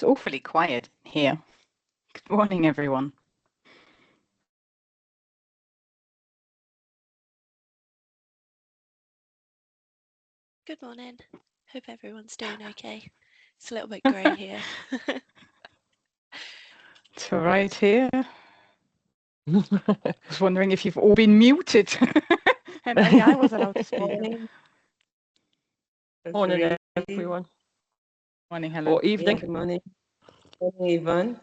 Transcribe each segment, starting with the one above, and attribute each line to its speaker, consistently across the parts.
Speaker 1: It's awfully quiet here. Good morning, everyone.
Speaker 2: Good morning. Hope everyone's doing okay. It's a little bit grey here.
Speaker 1: It's all right here. I was wondering if you've all been muted and only I was allowed to speak.
Speaker 3: Morning.
Speaker 4: Morning, everyone.
Speaker 1: Morning, Helen.
Speaker 4: Or evening.
Speaker 3: Good morning. Morning, Yvonne.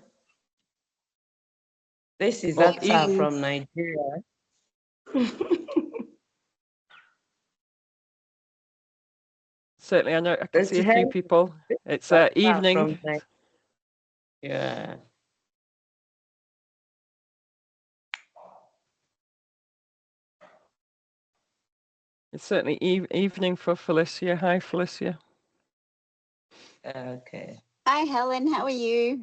Speaker 3: This is
Speaker 4: Or
Speaker 3: Ata
Speaker 4: evening.
Speaker 3: from Nigeria.
Speaker 4: Certainly, I know I can
Speaker 3: It's
Speaker 4: see a few people. It's evening.
Speaker 3: Yeah.
Speaker 4: It's certainly evening for Felicia. Hi, Felicia.
Speaker 3: Okay.
Speaker 5: Hi, Helen. How are you?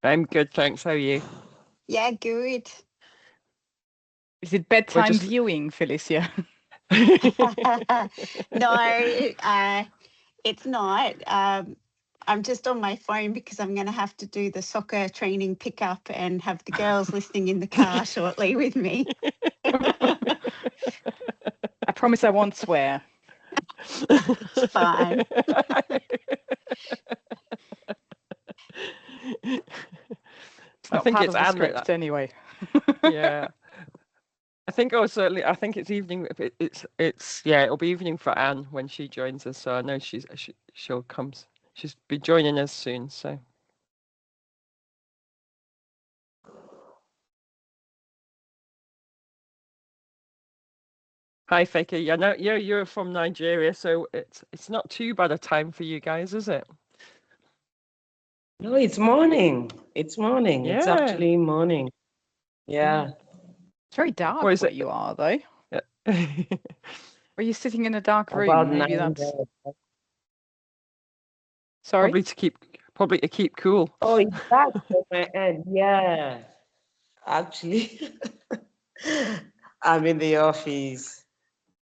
Speaker 4: I'm good, thanks. How are you?
Speaker 5: Yeah, good.
Speaker 1: Is it bedtime viewing, Felicia?
Speaker 5: No, it's not. I'm just on my phone because I'm going to have to do the soccer training pickup and have the girls listening in the car shortly with me.
Speaker 1: I promise I won't swear.
Speaker 5: It's fine.
Speaker 1: It's not part of the script anyway.
Speaker 4: Yeah. I think it's evening. It'll be evening for Anne when she joins us. So I know she'll come. She's be joining us soon. So. Hi, Faker. Yeah, no, you're from Nigeria, so it's not too bad a time for you guys, is it?
Speaker 3: No, it's morning. It's morning.
Speaker 4: Yeah.
Speaker 3: It's actually morning. Yeah.
Speaker 1: It's very dark where you are, though.
Speaker 4: Yeah.
Speaker 1: Are you sitting in a dark room?
Speaker 3: About
Speaker 1: Maybe
Speaker 3: 9
Speaker 1: that's. Sorry.
Speaker 4: Probably to keep cool.
Speaker 3: Oh, it's dark on my end. Yeah. Actually, I'm in the office.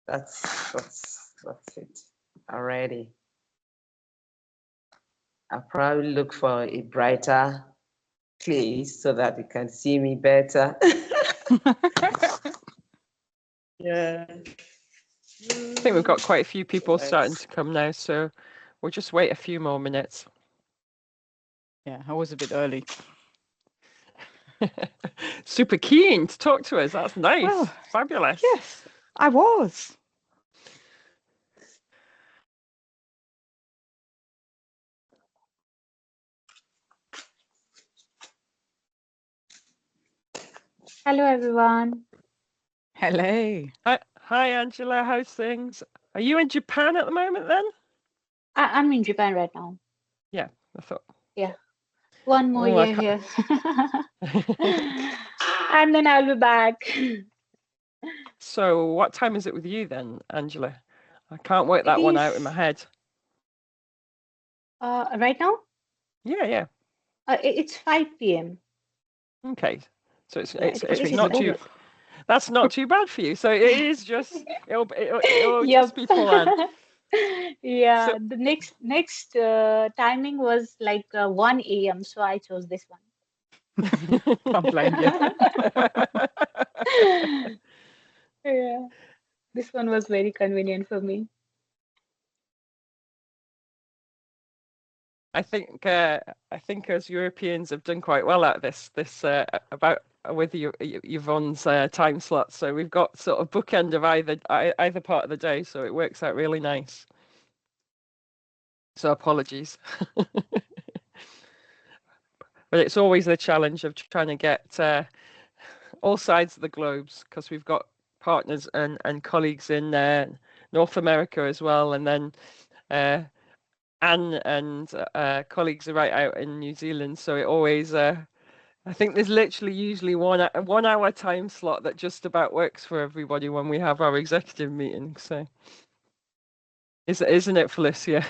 Speaker 3: That's it already. I'll probably look for a brighter place so that you can see me better. Yeah.
Speaker 4: I think we've got quite a few people starting to come now, so we'll just wait a few more minutes.
Speaker 1: Yeah, I was a bit early.
Speaker 4: Super keen to talk to us. That's nice.
Speaker 1: Well,
Speaker 4: fabulous.
Speaker 1: Yes, I was.
Speaker 6: Hello, everyone.
Speaker 1: Hello.
Speaker 4: Hi, Angela. How's things? Are you in Japan at the moment then?
Speaker 6: I'm in Japan right now.
Speaker 4: Yeah, I thought.
Speaker 6: Yeah. One more year here. And then I'll be back.
Speaker 4: So what time is it with you then, Angela? I can't work that one out in my head.
Speaker 6: Right now?
Speaker 4: Yeah.
Speaker 6: It's 5 p.m.
Speaker 4: Okay. So it's
Speaker 6: it's
Speaker 4: not too. That's not too bad for you. So it is just it'll just be fun.
Speaker 6: Yeah. So, the next timing was like 1 a.m. So I chose this one.
Speaker 1: Can't blame you.
Speaker 6: Yeah. This one was very convenient for me.
Speaker 4: I think as Europeans have done quite well at this about with Yvonne's time slots. So we've got sort of bookend of either part of the day, so it works out really nice. So apologies. But it's always the challenge of trying to get all sides of the globes, because we've got partners and colleagues in North America as well, and then Anne and colleagues are right out in New Zealand. So it always, I think there's literally usually one hour time slot that just about works for everybody when we have our executive meeting. So isn't it, Felicia?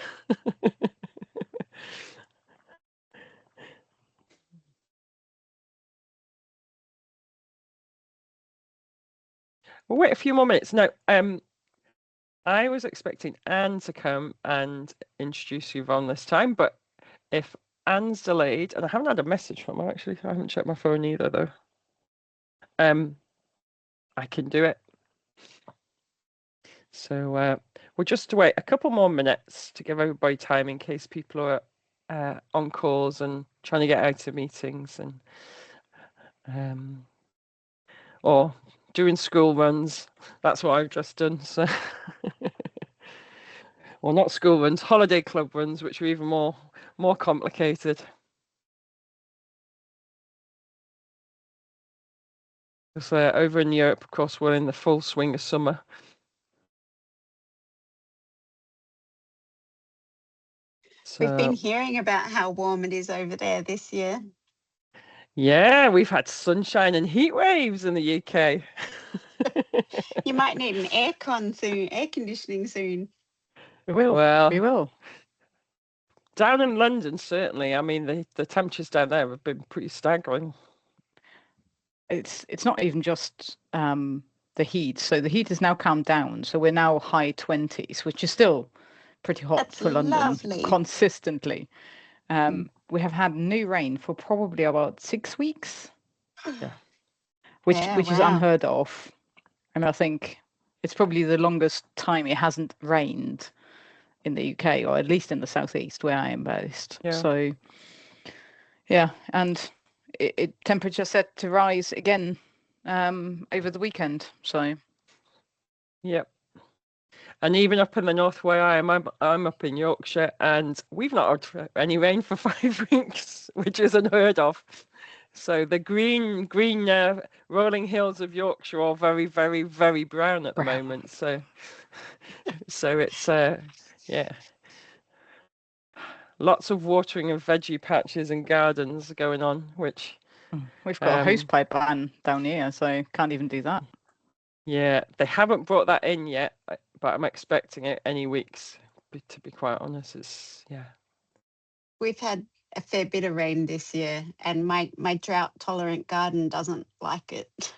Speaker 4: We'll wait a few more minutes. Now, I was expecting Anne to come and introduce Yvonne this time, but if Anne's delayed, and I haven't had a message from her actually. I haven't checked my phone either though. I can do it. So we'll just wait a couple more minutes to give everybody time in case people are on calls and trying to get out of meetings and or doing school runs. That's what I've just done. So, well, not school runs, holiday club runs, which are even more complicated. Because over in Europe, of course, we're in the full swing of summer. So,
Speaker 5: We've been hearing about how warm it is over there this year.
Speaker 4: yeah, we've had sunshine and heat waves in the UK.
Speaker 5: You might need an air conditioning soon.
Speaker 1: We will.
Speaker 4: Well,
Speaker 1: we will.
Speaker 4: Down in London, certainly. I mean, the temperatures down there have been pretty staggering.
Speaker 1: It's not even just the heat. So the heat has now calmed down. So we're now high 20s, which is still pretty hot
Speaker 5: That's
Speaker 1: for London
Speaker 5: lovely.
Speaker 1: consistently. We have had no rain for probably about 6 weeks,
Speaker 4: Yeah.
Speaker 1: which
Speaker 5: Yeah,
Speaker 1: is
Speaker 5: wow.
Speaker 1: unheard of. And I think it's probably the longest time it hasn't rained in the UK, or at least in the southeast where I am based.
Speaker 4: Yeah.
Speaker 1: So, yeah, and temperature set to rise again over the weekend. So,
Speaker 4: Yep. And even up in the north where I'm up in Yorkshire, and we've not had any rain for 5 weeks, which is unheard of. So the green rolling hills of Yorkshire are very, very, very brown at the moment. So it's yeah, lots of watering of veggie patches and gardens going on, which
Speaker 1: we've got a hosepipe ban down here, so can't even do that.
Speaker 4: Yeah, they haven't brought that in yet, but I'm expecting it any weeks. To be quite honest, it's yeah.
Speaker 5: We've had a fair bit of rain this year, and my drought tolerant garden doesn't like it.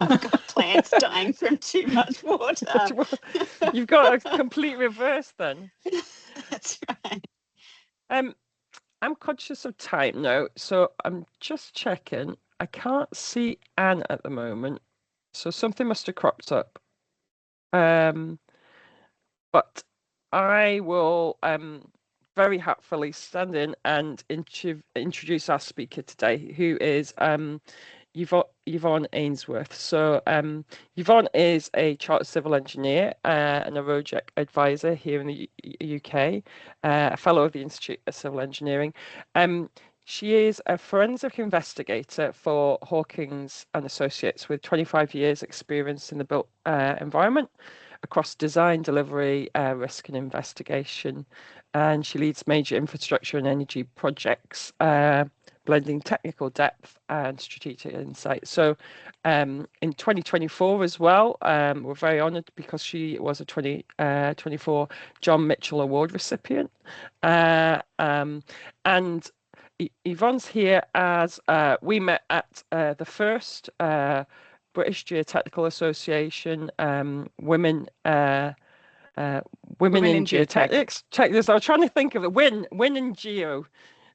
Speaker 5: I've got plants dying from too much water.
Speaker 4: You've got a complete reverse then.
Speaker 5: That's right.
Speaker 4: I'm conscious of time now, so I'm just checking. I can't see Anne at the moment, so something must have cropped up. But I will very happily stand in and introduce our speaker today, who is Yvonne Ainsworth. So Yvonne is a chartered civil engineer and a project advisor here in the UK, a fellow of the Institute of Civil Engineering. She is a forensic investigator for Hawkins and Associates with 25 years experience in the built environment across design, delivery, risk and investigation. And she leads major infrastructure and energy projects, blending technical depth and strategic insight. So in 2024 as well, we're very honoured because she was a 2024 John Mitchell Award recipient. And Yvonne's here as we met at the first British Geotechnical Association Women in Geotechnics. Check this. I was trying to think of it. Win in Geo,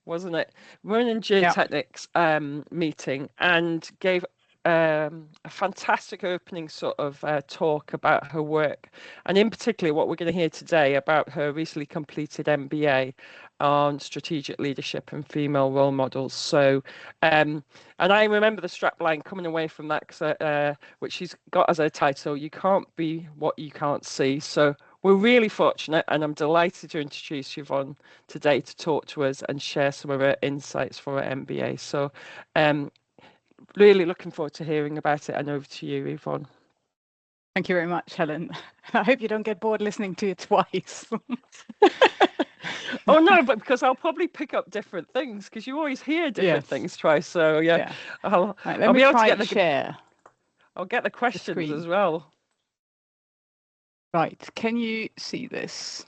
Speaker 4: wasn't it? Women in Geotechnics meeting, and gave a fantastic opening sort of talk about her work, and in particular what we're going to hear today about her recently completed MBA on strategic leadership and female role models. So and I remember the strapline coming away from that, which she's got as a title, "You Can't Be What You Can't See." So we're really fortunate, and I'm delighted to introduce Yvonne today to talk to us and share some of her insights for her MBA. So really looking forward to hearing about it, and over to you, Yvonne.
Speaker 1: Thank you very much, Helen. I hope you don't get bored listening to it twice.
Speaker 4: Oh no, but because I'll probably pick up different things, because you always hear different things twice. So yeah. I'll be able to get the
Speaker 1: share.
Speaker 4: I'll get the questions as well.
Speaker 1: Right, can you see this?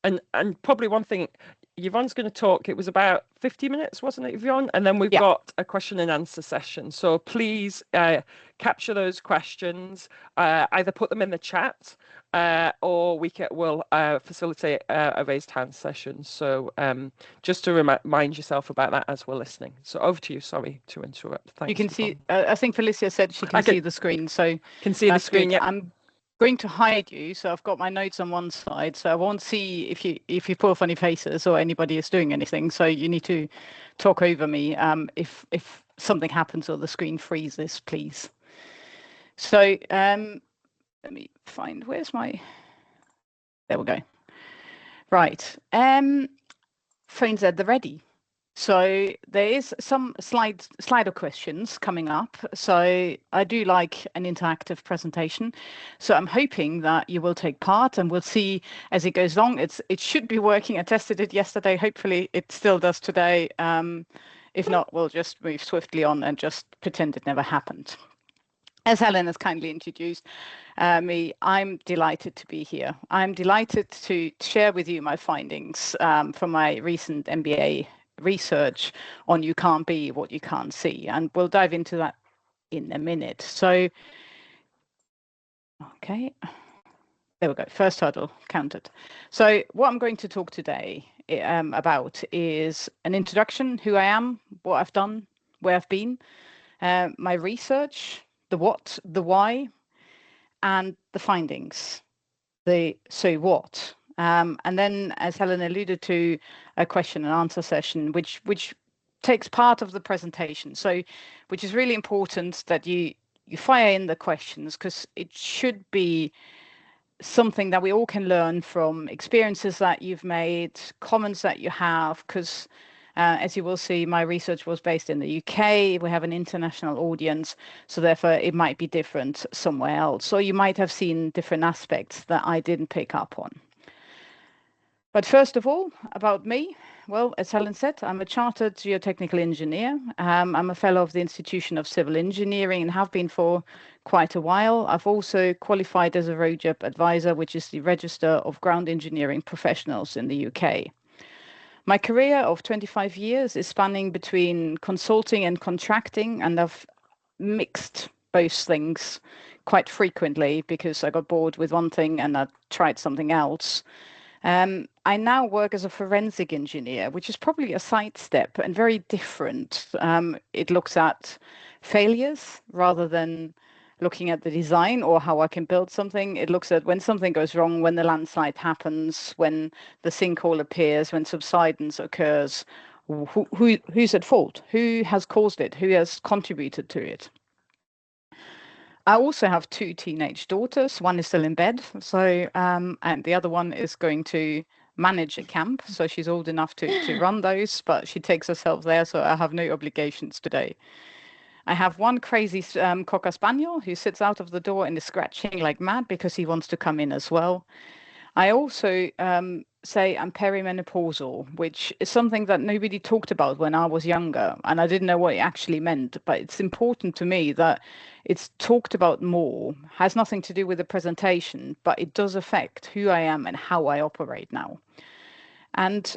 Speaker 4: And probably one thing, Yvonne's going to talk. It was about 50 minutes, wasn't it, Yvonne? And then we've got a question and answer session. So please capture those questions, either put them in the chat or we'll facilitate a raised hand session. So just to remind yourself about that as we're listening. So over to you. Sorry to interrupt. Thanks.
Speaker 1: You can see, I think Felicia said she can see the screen. So
Speaker 4: can see the screen. Yeah.
Speaker 1: I'm going to hide you, so I've got my notes on one side, so I won't see if you pull funny faces or anybody is doing anything. So you need to talk over me if something happens or the screen freezes, please. So let me find where's my. There we go. Right. Phones at the ready. So there is some Slido questions coming up. So I do like an interactive presentation. So I'm hoping that you will take part, and we'll see as it goes along. It should be working. I tested it yesterday. Hopefully it still does today. If not, we'll just move swiftly on and just pretend it never happened. As Helen has kindly introduced me, I'm delighted to be here. I'm delighted to share with you my findings from my recent MBA research on you can't be what you can't see, and we'll dive into that in a minute. So okay, there we go, first hurdle counted. So what I'm going to talk today about is an introduction, who I am, what I've done, where I've been, my research, the what, the why, and the findings, the so what. And then, as Helen alluded to, a question and answer session, which takes part of the presentation. So, which is really important that you fire in the questions, because it should be something that we all can learn from, experiences that you've made, comments that you have, because as you will see, my research was based in the UK. We have an international audience, so therefore it might be different somewhere else. So you might have seen different aspects that I didn't pick up on. But first of all, about me. Well, as Helen said, I'm a chartered geotechnical engineer. I'm a fellow of the Institution of Civil Engineering and have been for quite a while. I've also qualified as a ROGEP advisor, which is the Register of Ground Engineering Professionals in the UK. My career of 25 years is spanning between consulting and contracting, and I've mixed both things quite frequently because I got bored with one thing and I tried something else. I now work as a forensic engineer, which is probably a sidestep and very different. It looks at failures rather than looking at the design or how I can build something. It looks at when something goes wrong, when the landslide happens, when the sinkhole appears, when subsidence occurs, who's at fault, who has caused it, who has contributed to it. I also have 2 teenage daughters. One is still in bed, so and the other one is going to manage a camp, so she's old enough to run those, but she takes herself there, so I have no obligations today. I have one crazy Cocker Spaniel who sits out of the door and is scratching like mad because he wants to come in as well. I also say I'm perimenopausal, which is something that nobody talked about when I was younger, and I didn't know what it actually meant, but it's important to me that it's talked about more. Has nothing to do with the presentation, but it does affect who I am and how I operate now. And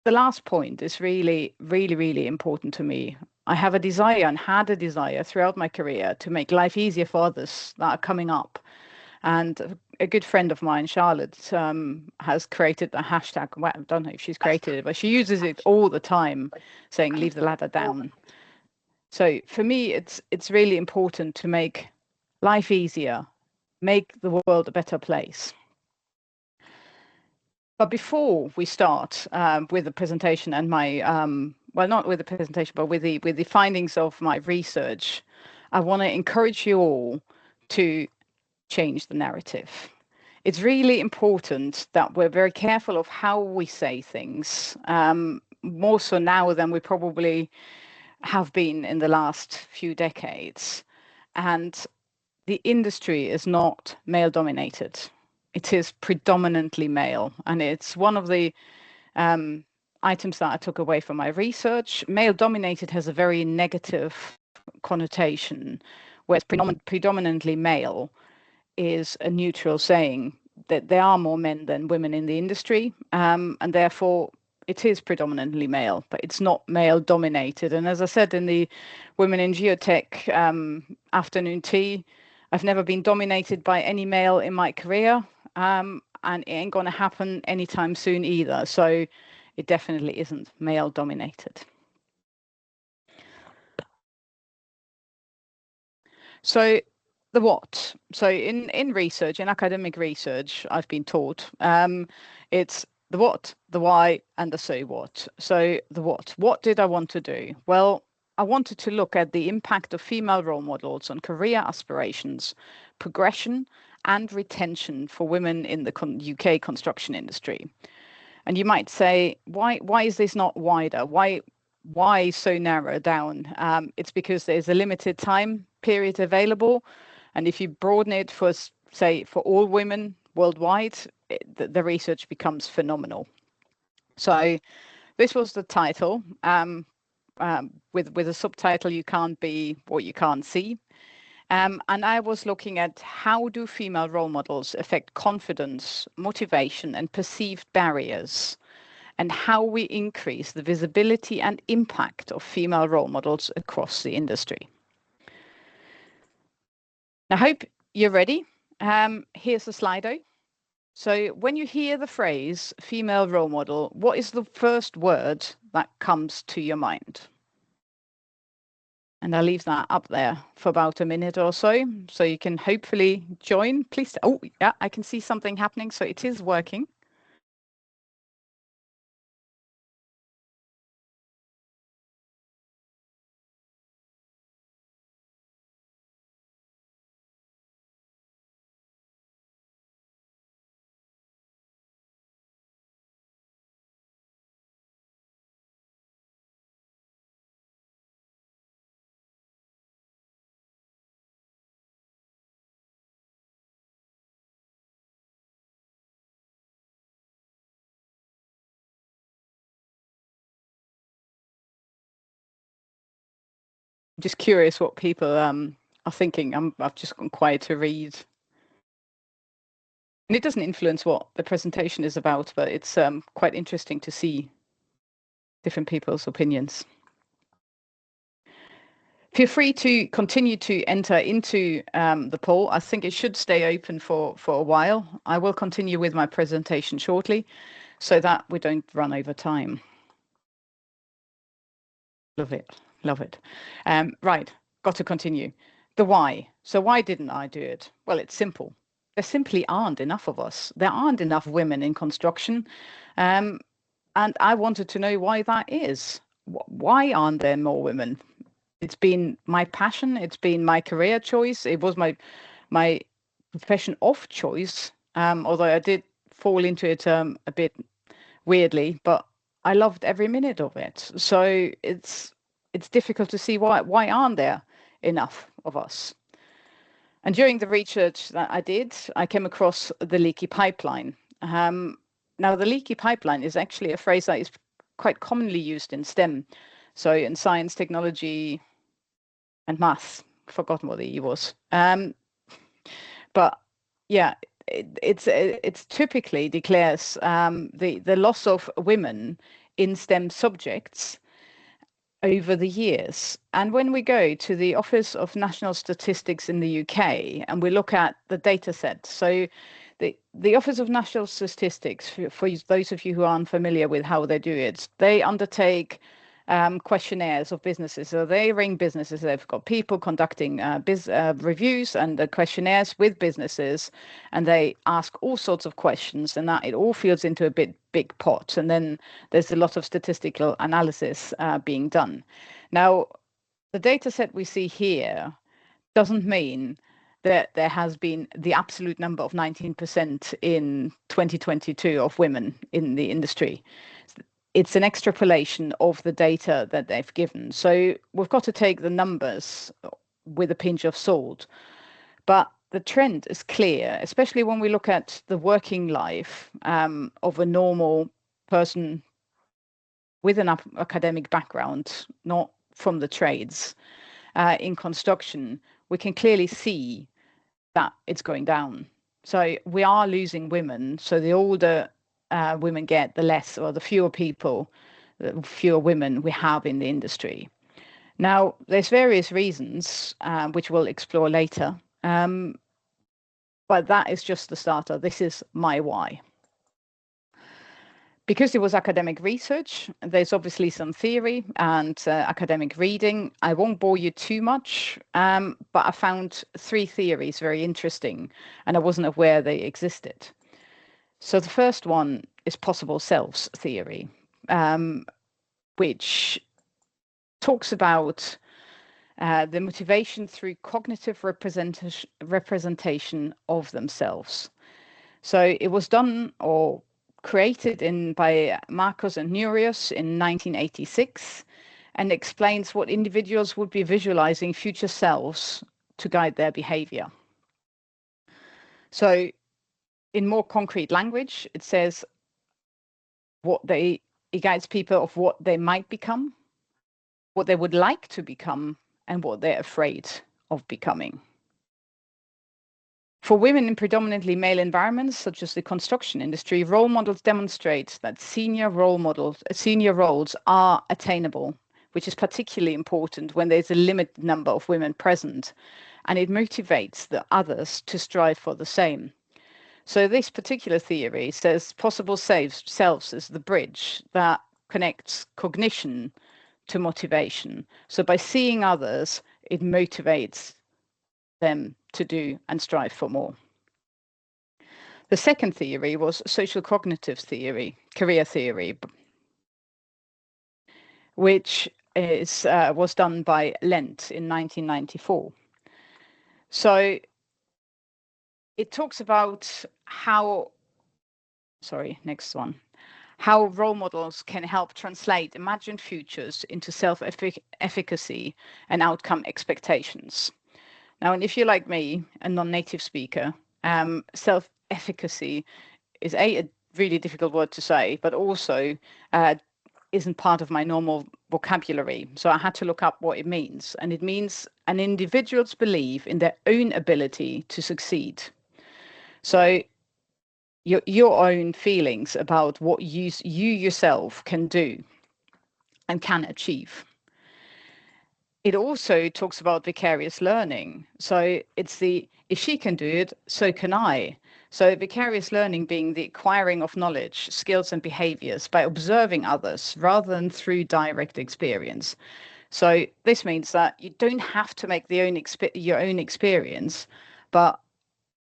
Speaker 1: the last point is really, really, really important to me. I have a desire and had a desire throughout my career to make life easier for others that are coming up. And a good friend of mine, Charlotte, has created a hashtag. Well, I don't know if she's created it, but she uses it all the time, saying, leave the ladder down. So for me, it's really important to make life easier, make the world a better place. But before we start with the presentation and my, well, not with the presentation, but with the findings of my research, I want to encourage you all to change the narrative. It's really important that we're very careful of how we say things, more so now than we probably have been in the last few decades. And the industry is not male dominated. It is predominantly male, and it's one of the items that I took away from my research. Male dominated has a very negative connotation, whereas predominantly male is a neutral saying. that there are more men than women in the industry, and therefore it is predominantly male, but it's not male dominated. And as I said in the Women in Geotech afternoon tea, I've never been dominated by any male in my career, and it ain't going to happen anytime soon either. So it definitely isn't male dominated. So the what? So in research, in academic research, I've been taught it's the what, the why, and the so what. So the what. What did I want to do? Well, I wanted to look at the impact of female role models on career aspirations, progression, and retention for women in the UK construction industry. And you might say, why is this not wider? Why so narrow down? It's because there's a limited time period available, and if you broaden it for, say, for all women worldwide, the research becomes phenomenal. So this was the title, with a subtitle, "You Can't Be What You Can't See." And I was looking at how do female role models affect confidence, motivation, and perceived barriers, and how we increase the visibility and impact of female role models across the industry. I hope you're ready. Here's a Slido. So when you hear the phrase female role model, what is the first word that comes to your mind? And I'll leave that up there for about a minute or so you can hopefully join. Please. Oh, yeah, I can see something happening. So it is working. Just curious what people are thinking. I've just gone quiet to read. And it doesn't influence what the presentation is about, but it's quite interesting to see different people's opinions. Feel free to continue to enter into the poll. I think it should stay open for a while. I will continue with my presentation shortly so that we don't run over time. Love it. Love it. Right. Got to continue. The why. So why didn't I do it? Well, it's simple. There simply aren't enough of us. There aren't enough women in construction. And I wanted to know why that is. Why aren't there more women? It's been my passion. It's been my career choice. It was my profession of choice. Although I did fall into it a bit weirdly, but I loved every minute of it. So it's difficult to see why aren't there enough of us. And during the research that I did, I came across the leaky pipeline. Now, the leaky pipeline is actually a phrase that is quite commonly used in STEM. So in science, technology, and math. Forgotten what the E was. But yeah, it's typically declares the loss of women in STEM subjects over the years. And when we go to the Office of National Statistics in the UK and we look at the data set, so the Office of National Statistics, for those of you who aren't familiar with how they do it, they undertake questionnaires of businesses. So they ring businesses. They've got people conducting reviews and questionnaires with businesses, and they ask all sorts of questions, and that it all feeds into a big pot. And then there's a lot of statistical analysis being done. Now, the data set we see here doesn't mean that there has been the absolute number of 19% in 2022 of women in the industry. It's an extrapolation of the data that they've given. So we've got to take the numbers with a pinch of salt. But the trend is clear, especially when we look at the working life of a normal person with an academic background, not from the trades, in construction. We can clearly see that it's going down. So we are losing women. So the older women get, the less, or the fewer people, the fewer women we have in the industry. Now, there's various reasons, which we'll explore later. But that is just the starter. This is my why. Because it was academic research, there's obviously some theory and academic reading. I won't bore you too much, but I found 3 theories very interesting, and I wasn't aware they existed. So the first one is possible selves theory, which talks about the motivation through cognitive representation of themselves. So it was done or created by Marcos and Nurius in 1986, and explains what individuals would be visualizing future selves to guide their behavior. So in more concrete language, it says it guides people of what they might become, what they would like to become, and what they're afraid of becoming. For women in predominantly male environments, such as the construction industry, role models demonstrate that senior roles are attainable, which is particularly important when there's a limited number of women present, and it motivates the others to strive for the same. So this particular theory says possible selves is the bridge that connects cognition to motivation. So by seeing others, it motivates them to do and strive for more. The second theory was social cognitive theory, career theory, which was done by Lent in 1994. So it talks about how role models can help translate imagined futures into self-efficacy and outcome expectations. Now, and if you're like me, a non-native speaker, self-efficacy is a really difficult word to say, but also isn't part of my normal vocabulary. So I had to look up what it means. And it means an individual's belief in their own ability to succeed. So your own feelings about what you yourself can do and can achieve. It also talks about vicarious learning. So it's if she can do it, so can I. So vicarious learning being the acquiring of knowledge, skills and behaviors by observing others rather than through direct experience. So this means that you don't have to make your own experience, but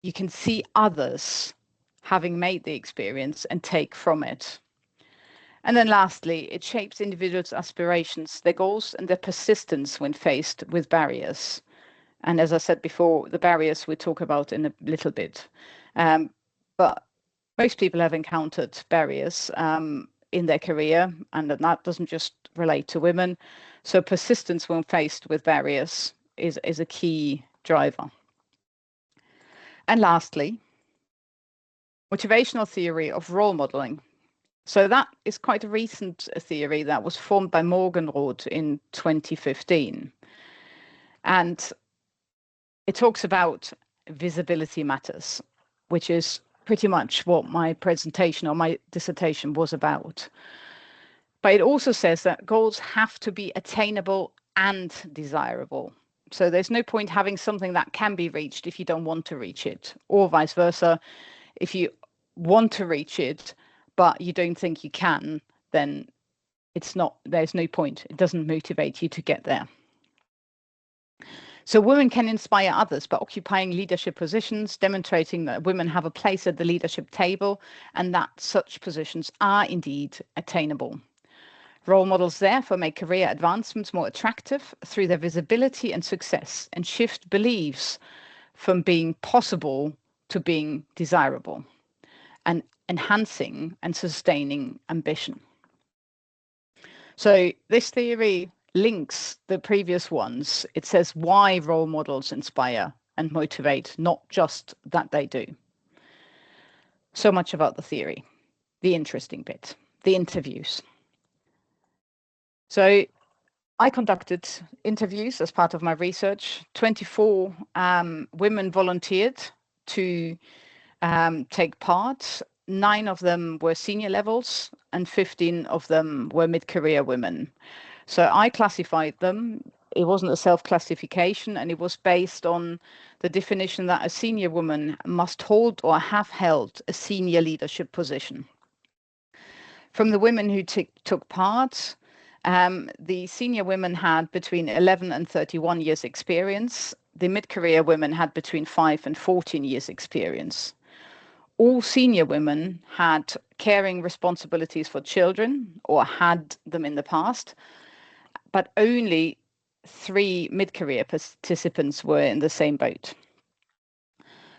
Speaker 1: you can see others having made the experience and take from it. And then lastly, it shapes individuals' aspirations, their goals, and their persistence when faced with barriers. And as I said before, the barriers we talk about in a little bit. But most people have encountered barriers in their career, and that doesn't just relate to women. So persistence when faced with barriers is a key driver. And lastly, motivational theory of role modeling. So that is quite a recent theory that was formed by Morgenroth in 2015. And it talks about visibility matters, which is pretty much what my presentation or my dissertation was about. But it also says that goals have to be attainable and desirable. So there's no point having something that can be reached if you don't want to reach it, or vice versa. If you want to reach it, but you don't think you can, then there's no point. It doesn't motivate you to get there. So women can inspire others by occupying leadership positions, demonstrating that women have a place at the leadership table and that such positions are indeed attainable. Role models therefore make career advancements more attractive through their visibility and success, and shift beliefs from being possible to being desirable, and enhancing and sustaining ambition. So this theory links the previous ones. It says why role models inspire and motivate, not just that they do. So much about the theory, the interesting bit, the interviews. So I conducted interviews as part of my research. 24 women volunteered to take part. 9 of them were senior levels and 15 of them were mid-career women. So I classified them. It wasn't a self-classification, and it was based on the definition that a senior woman must hold or have held a senior leadership position. From the women who took part, the senior women had between 11 and 31 years experience. The mid-career women had between 5 and 14 years experience. All senior women had caring responsibilities for children or had them in the past, but only 3 mid-career participants were in the same boat.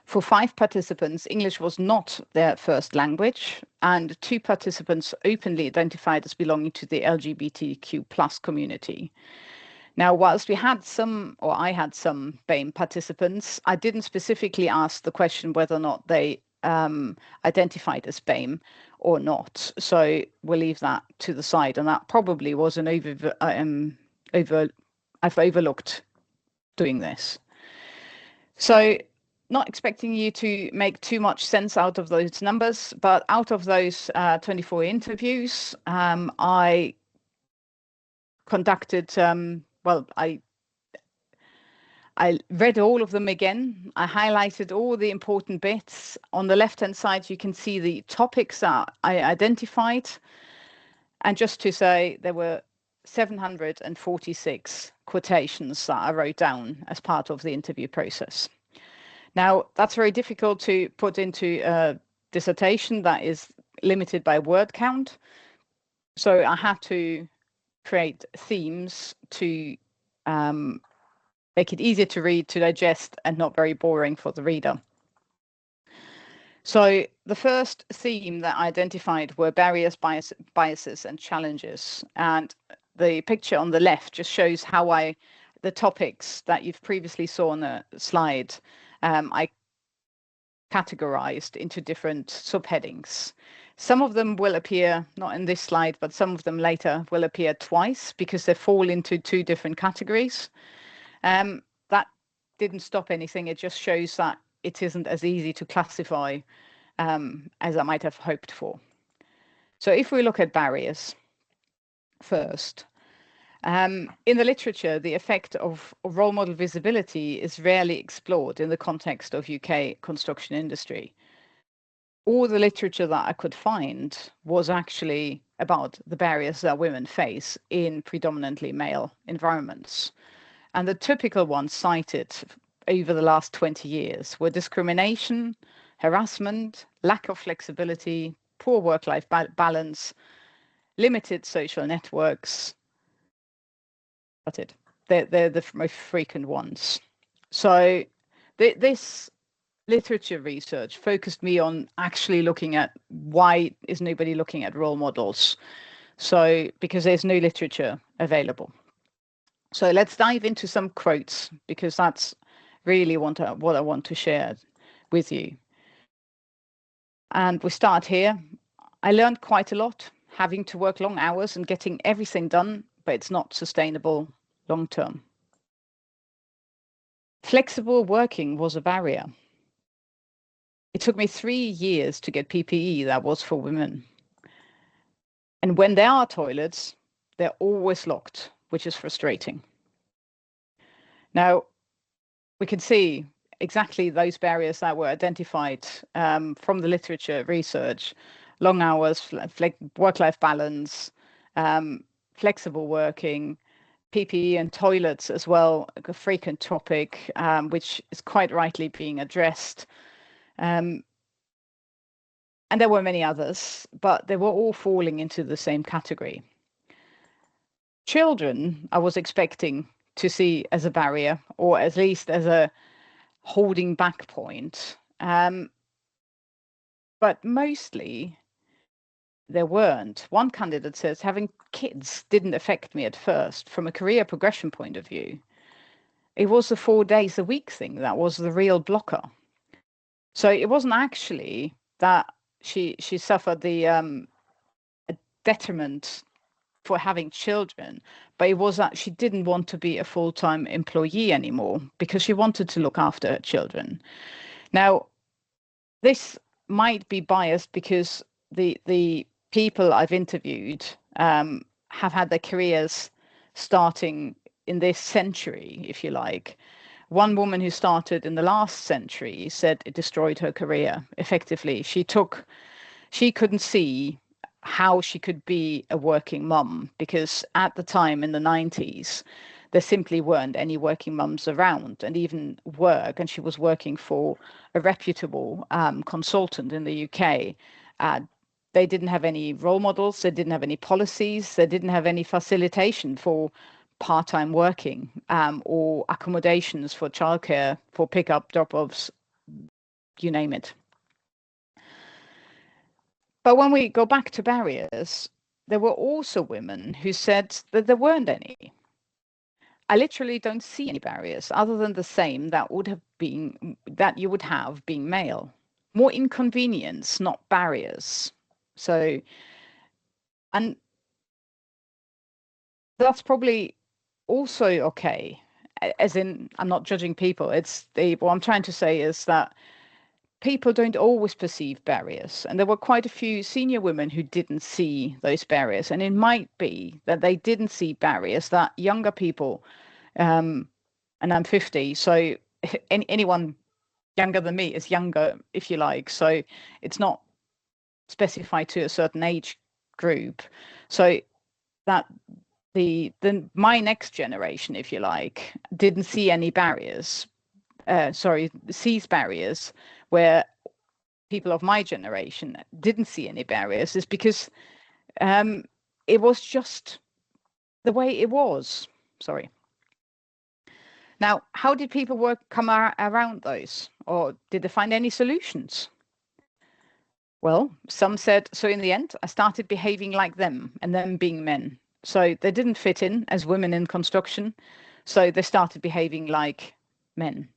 Speaker 1: For 5 participants, English was not their first language, and 2 participants openly identified as belonging to the LGBTQ plus community. Now, whilst we had some, or I had some BAME participants, I didn't specifically ask the question whether or not they identified as BAME or not. So we'll leave that to the side, and that probably was an I've overlooked doing this. So not expecting you to make too much sense out of those numbers, but out of those 24 interviews, I conducted, I read all of them again. I highlighted all the important bits. On the left-hand side, you can see the topics that I identified. And just to say, there were 746 quotations that I wrote down as part of the interview process. Now, that's very difficult to put into a dissertation that is limited by word count. So I had to create themes to make it easier to read, to digest, and not very boring for the reader. So the first theme that I identified were barriers, biases, and challenges. And the picture on the left just shows how the topics that you've previously saw on the slide, I categorized into different subheadings. Some of them will appear, not in this slide, but some of them later will appear twice because they fall into 2 different categories. That didn't stop anything. It just shows that it isn't as easy to classify as I might have hoped for. So if we look at barriers first, in the literature, the effect of role model visibility is rarely explored in the context of UK construction industry. All the literature that I could find was actually about the barriers that women face in predominantly male environments. And the typical ones cited over the last 20 years were discrimination, harassment, lack of flexibility, poor work-life balance, limited social networks. That's it. They're the most frequent ones. So this literature research focused me on actually looking at why is nobody looking at role models. So because there's no literature available. So let's dive into some quotes because that's really what I want to share with you. And we start here. I learned quite a lot, having to work long hours and getting everything done, but it's not sustainable long term. Flexible working was a barrier. It took me 3 years to get PPE that was for women. And when there are toilets, they're always locked, which is frustrating. Now, we can see exactly those barriers that were identified from the literature research: long hours, work-life balance, flexible working, PPE and toilets as well, a frequent topic, which is quite rightly being addressed. And there were many others, but they were all falling into the same category. Children, I was expecting to see as a barrier, or at least as a holding back point. But mostly there weren't. One candidate says having kids didn't affect me at first from a career progression point of view. It was the 4 days a week thing that was the real blocker. So it wasn't actually that she suffered the detriment for having children, but it was that she didn't want to be a full-time employee anymore because she wanted to look after her children. Now, This might be biased because the people I've interviewed have had their careers starting in this century, if you like. One woman who started in the last century said it destroyed her career effectively. She couldn't see how she could be a working mum because at the time in the 90s, there simply weren't any working mums around and even work. And she was working for a reputable consultant in the UK. They didn't have any role models, they didn't have any policies, they didn't have any facilitation for part-time working or accommodations for childcare, for pickup, drop-offs, you name it. But when we go back to barriers, there were also women who said that there weren't any. I literally don't see any barriers other than the same that you would have being male. More inconvenience, not barriers. So, and that's probably also okay. As in, I'm not judging people. What I'm trying to say is that people don't always perceive barriers. And there were quite a few senior women who didn't see those barriers. And it might be that they didn't see barriers that younger people, and I'm 50, so anyone younger than me is younger, if you like. So it's not specified to a certain age group. So that my next generation, if you like, didn't see any barriers. Sees barriers where people of my generation didn't see any barriers is because it was just the way it was. Sorry. Now, how did people come around those, or did they find any solutions? Well, some said, so in the end, I started behaving like them and them being men. So they didn't fit in as women in construction. So they started behaving like men.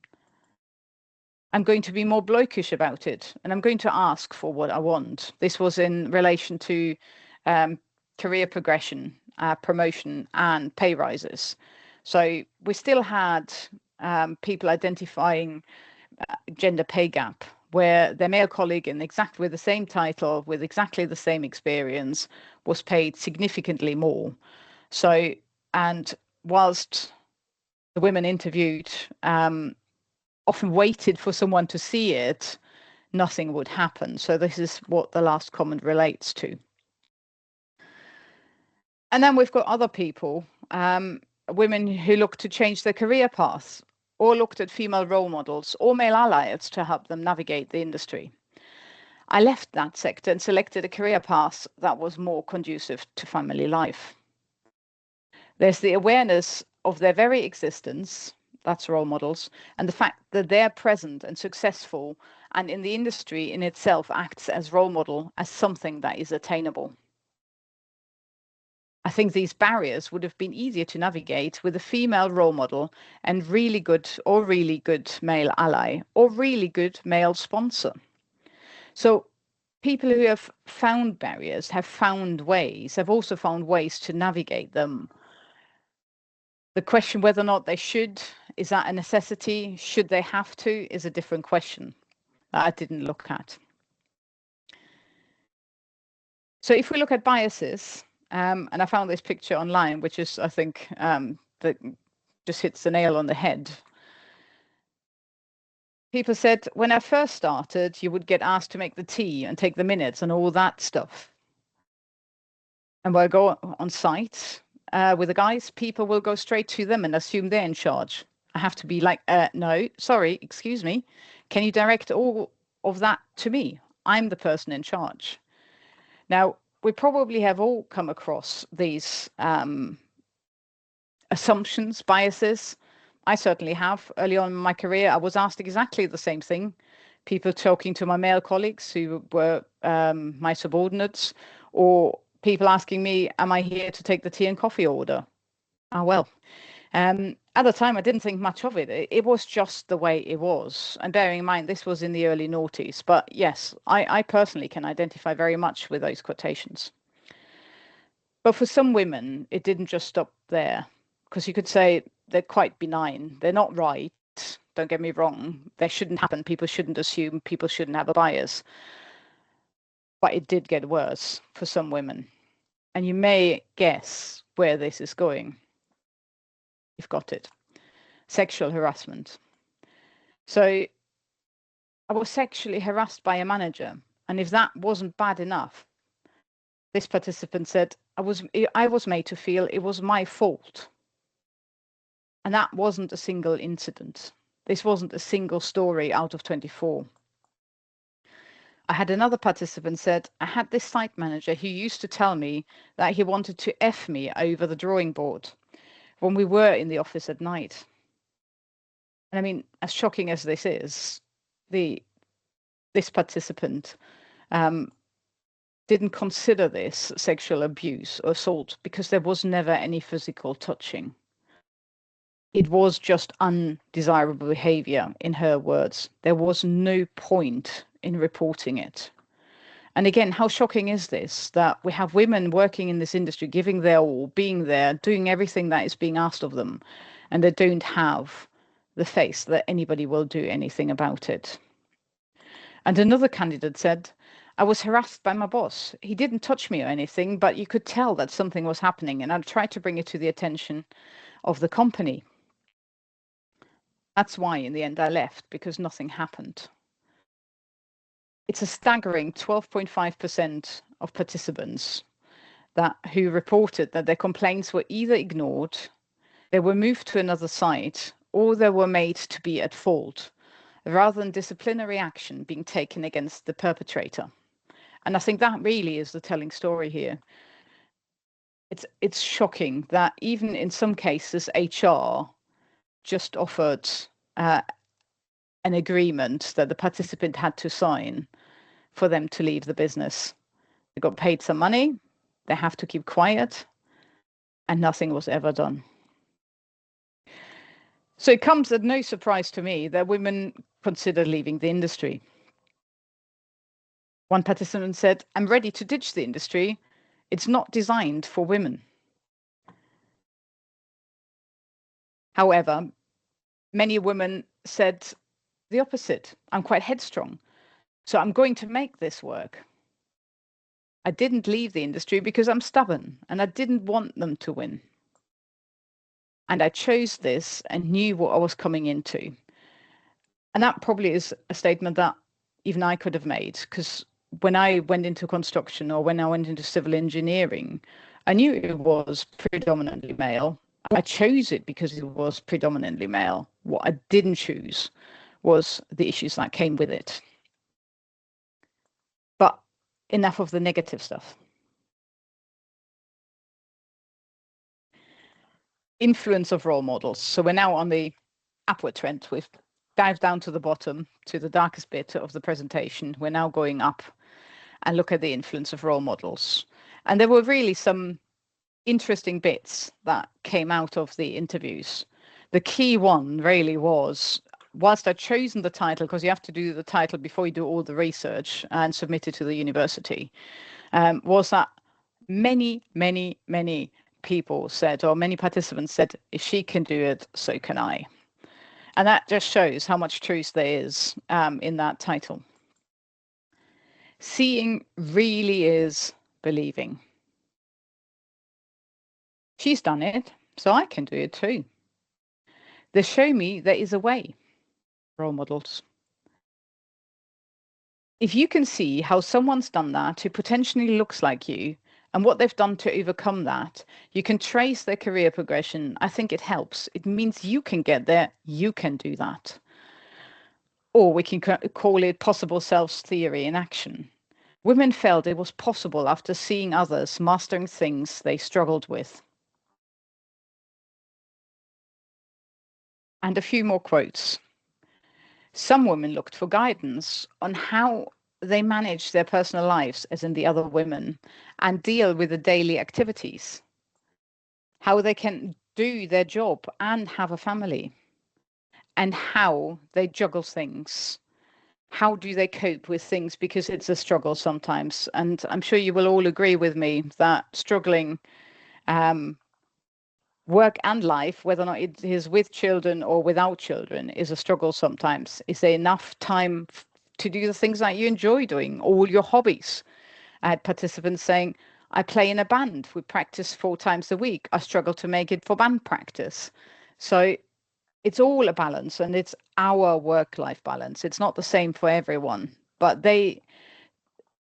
Speaker 1: I'm going to be more blokish about it, and I'm going to ask for what I want. This was in relation to career progression, promotion, and pay rises. So we still had people identifying gender pay gap, where their male colleague with the same title, with exactly the same experience, was paid significantly more. So, and whilst the women interviewed often waited for someone to see it, nothing would happen. So this is what the last comment relates to. And then we've got other people, women who look to change their career paths, or looked at female role models or male allies to help them navigate the industry. I left that sector and selected a career path that was more conducive to family life. There's the awareness of their very existence, that's role models, and the fact that they're present and successful, and in the industry in itself acts as role model, as something that is attainable. I think these barriers would have been easier to navigate with a female role model and really good male ally or really good male sponsor. So people who have found barriers have also found ways to navigate them. The question whether or not they should, is that a necessity? Should they have to, is a different question that I didn't look at. So if we look at biases, and I found this picture online, which is, I think, that just hits the nail on the head. People said, when I first started, you would get asked to make the tea and take the minutes and all that stuff. And when I go on site with the guys, people will go straight to them and assume they're in charge. I have to be like, no, sorry, excuse me. Can you direct all of that to me? I'm the person in charge. Now, we probably have all come across these assumptions, biases. I certainly have. Early on in my career, I was asked exactly the same thing. People talking to my male colleagues who were my subordinates, or people asking me, am I here to take the tea and coffee order? Oh, well. At the time, I didn't think much of it. It was just the way it was. And bearing in mind, this was in the early noughties. But yes, I personally can identify very much with those quotations. But for some women, it didn't just stop there, because you could say they're quite benign. They're not right. Don't get me wrong. They shouldn't happen. People shouldn't assume. People shouldn't have a bias. But it did get worse for some women. And you may guess where this is going. You've got it. Sexual harassment. So I was sexually harassed by a manager. And if that wasn't bad enough, this participant said, I was made to feel it was my fault. And that wasn't a single incident. This wasn't a single story out of 24. I had another participant said, I had this site manager who used to tell me that he wanted to F me over the drawing board when we were in the office at night. And I mean, as shocking as this is, this participant didn't consider this sexual abuse or assault because there was never any physical touching. It was just undesirable behavior, in her words. There was no point in reporting it. And again, how shocking is this, that we have women working in this industry, giving their all, being there, doing everything that is being asked of them, and they don't have the face that anybody will do anything about it. And another candidate said, I was harassed by my boss. He didn't touch me or anything, but you could tell that something was happening, and I tried to bring it to the attention of the company. That's why in the end I left, because nothing happened. It's a staggering 12.5% of participants who reported that their complaints were either ignored, they were moved to another site, or they were made to be at fault, rather than disciplinary action being taken against the perpetrator. And I think that really is the telling story here. It's shocking that even in some cases, HR just offered an agreement that the participant had to sign for them to leave the business. They got paid some money, they have to keep quiet, and nothing was ever done. So it comes as no surprise to me that women consider leaving the industry. One participant said, I'm ready to ditch the industry. It's not designed for women. However, many women said the opposite. I'm quite headstrong, so I'm going to make this work. I didn't leave the industry because I'm stubborn and I didn't want them to win. And I chose this and knew what I was coming into. And that probably is a statement that even I could have made, because when I went into construction or when I went into civil engineering, I knew it was predominantly male. I chose it because it was predominantly male. What I didn't choose was the issues that came with it. But enough of the negative stuff. Influence of role models. So we're now on the upward trend. We've dived down to the bottom, to the darkest bit of the presentation. We're now going up and look at the influence of role models. And there were really some interesting bits that came out of the interviews. The key one really was, whilst I'd chosen the title, because you have to do the title before you do all the research and submit it to the university, was that many people said, or many participants said, if she can do it, so can I. And that just shows how much truth there is in that title. Seeing really is believing. She's done it, so I can do it too. They show me there is a way. Role models. If you can see how someone's done that who potentially looks like you and what they've done to overcome that, you can trace their career progression. I think it helps. It means you can get there. You can do that. Or we can call it possible selves theory in action. Women felt it was possible after seeing others mastering things they struggled with. And a few more quotes. Some women looked for guidance on how they manage their personal lives, as in the other women, and deal with the daily activities, how they can do their job and have a family, and how they juggle things. How do they cope with things? Because it's a struggle sometimes. And I'm sure you will all agree with me that struggling work and life, whether or not it is with children or without children, is a struggle sometimes. Is there enough time to do the things that you enjoy doing, all your hobbies? I had participants saying, I play in a band. We practice 4 times a week. I struggle to make it for band practice. So it's all a balance, and it's our work-life balance. It's not the same for everyone, but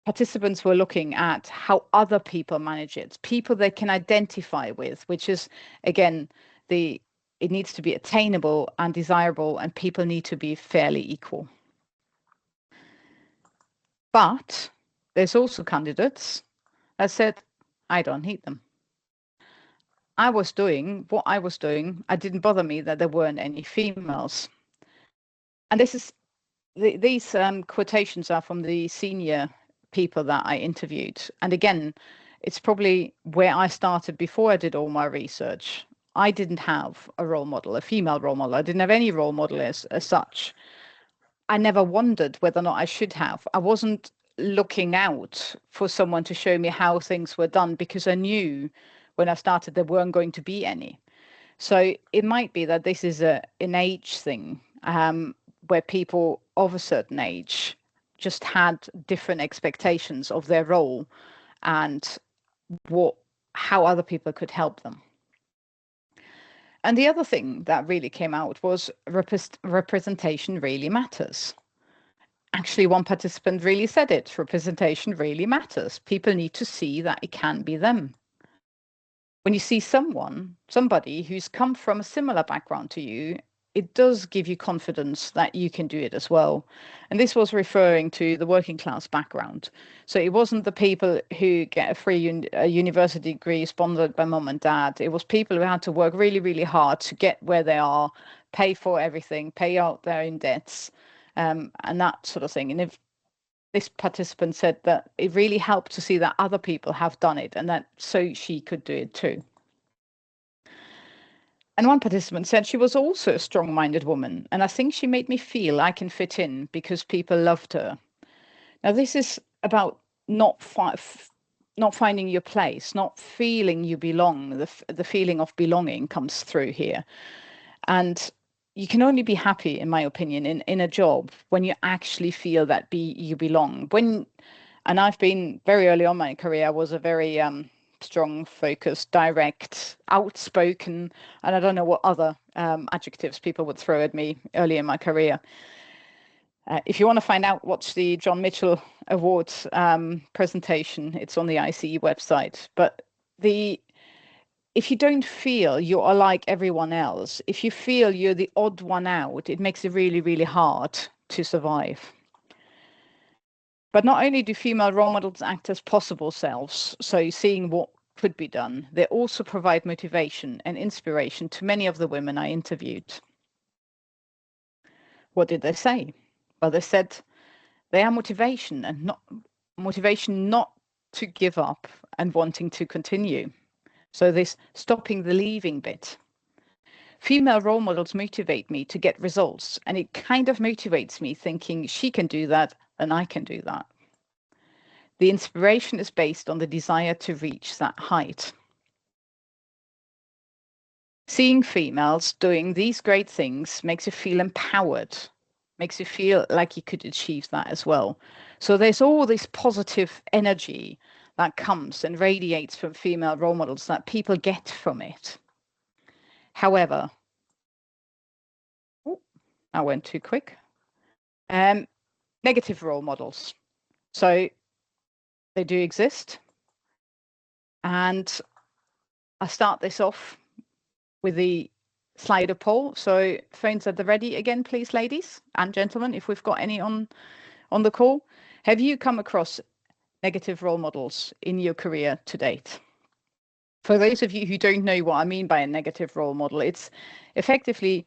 Speaker 1: participants were looking at how other people manage it, people they can identify with, which is, again, it needs to be attainable and desirable, and people need to be fairly equal. But there's also candidates that said, I don't need them. I was doing what I was doing. It didn't bother me that there weren't any females. And these quotations are from the senior people that I interviewed. And again, it's probably where I started before I did all my research. I didn't have a role model, a female role model. I didn't have any role model as such. I never wondered whether or not I should have. I wasn't looking out for someone to show me how things were done, because I knew when I started there weren't going to be any. So it might be that this is an age thing, where people of a certain age just had different expectations of their role and how other people could help them. And the other thing that really came out was representation really matters. Actually, one participant really said it. Representation really matters. People need to see that it can be them. When you see somebody who's come from a similar background to you, it does give you confidence that you can do it as well. And this was referring to the working class background. So it wasn't the people who get a free university degree sponsored by mom and dad. It was people who had to work really, really hard to get where they are, pay for everything, pay out their own debts, and that sort of thing. And if this participant said that it really helped to see that other people have done it, and that so she could do it too. And one participant said she was also a strong-minded woman, and I think she made me feel I can fit in because people loved her. Now, this is about not finding your place, not feeling you belong. The feeling of belonging comes through here. And you can only be happy, in my opinion, in a job when you actually feel that you belong. And I've been very early on in my career, I was a very strong, focused, direct, outspoken, and I don't know what other adjectives people would throw at me early in my career. If you want to find out, watch the John Mitchell Awards presentation. It's on the ICE website. But if you don't feel you are like everyone else, if you feel you're the odd one out, it makes it really, really hard to survive. But not only do female role models act as possible selves, so seeing what could be done, they also provide motivation and inspiration to many of the women I interviewed. What did they say? Well, they said they are motivation not to give up and wanting to continue. So this stopping the leaving bit. Female role models motivate me to get results, and it kind of motivates me thinking she can do that and I can do that. The inspiration is based on the desire to reach that height. Seeing females doing these great things makes you feel empowered, makes you feel like you could achieve that as well. So there's all this positive energy that comes and radiates from female role models that people get from it. However, I went too quick. Negative role models. So they do exist. And I start this off with the Slido poll. So phones at the ready again, please, ladies and gentlemen, if we've got any on the call. Have you come across negative role models in your career to date? For those of you who don't know what I mean by a negative role model, it's effectively,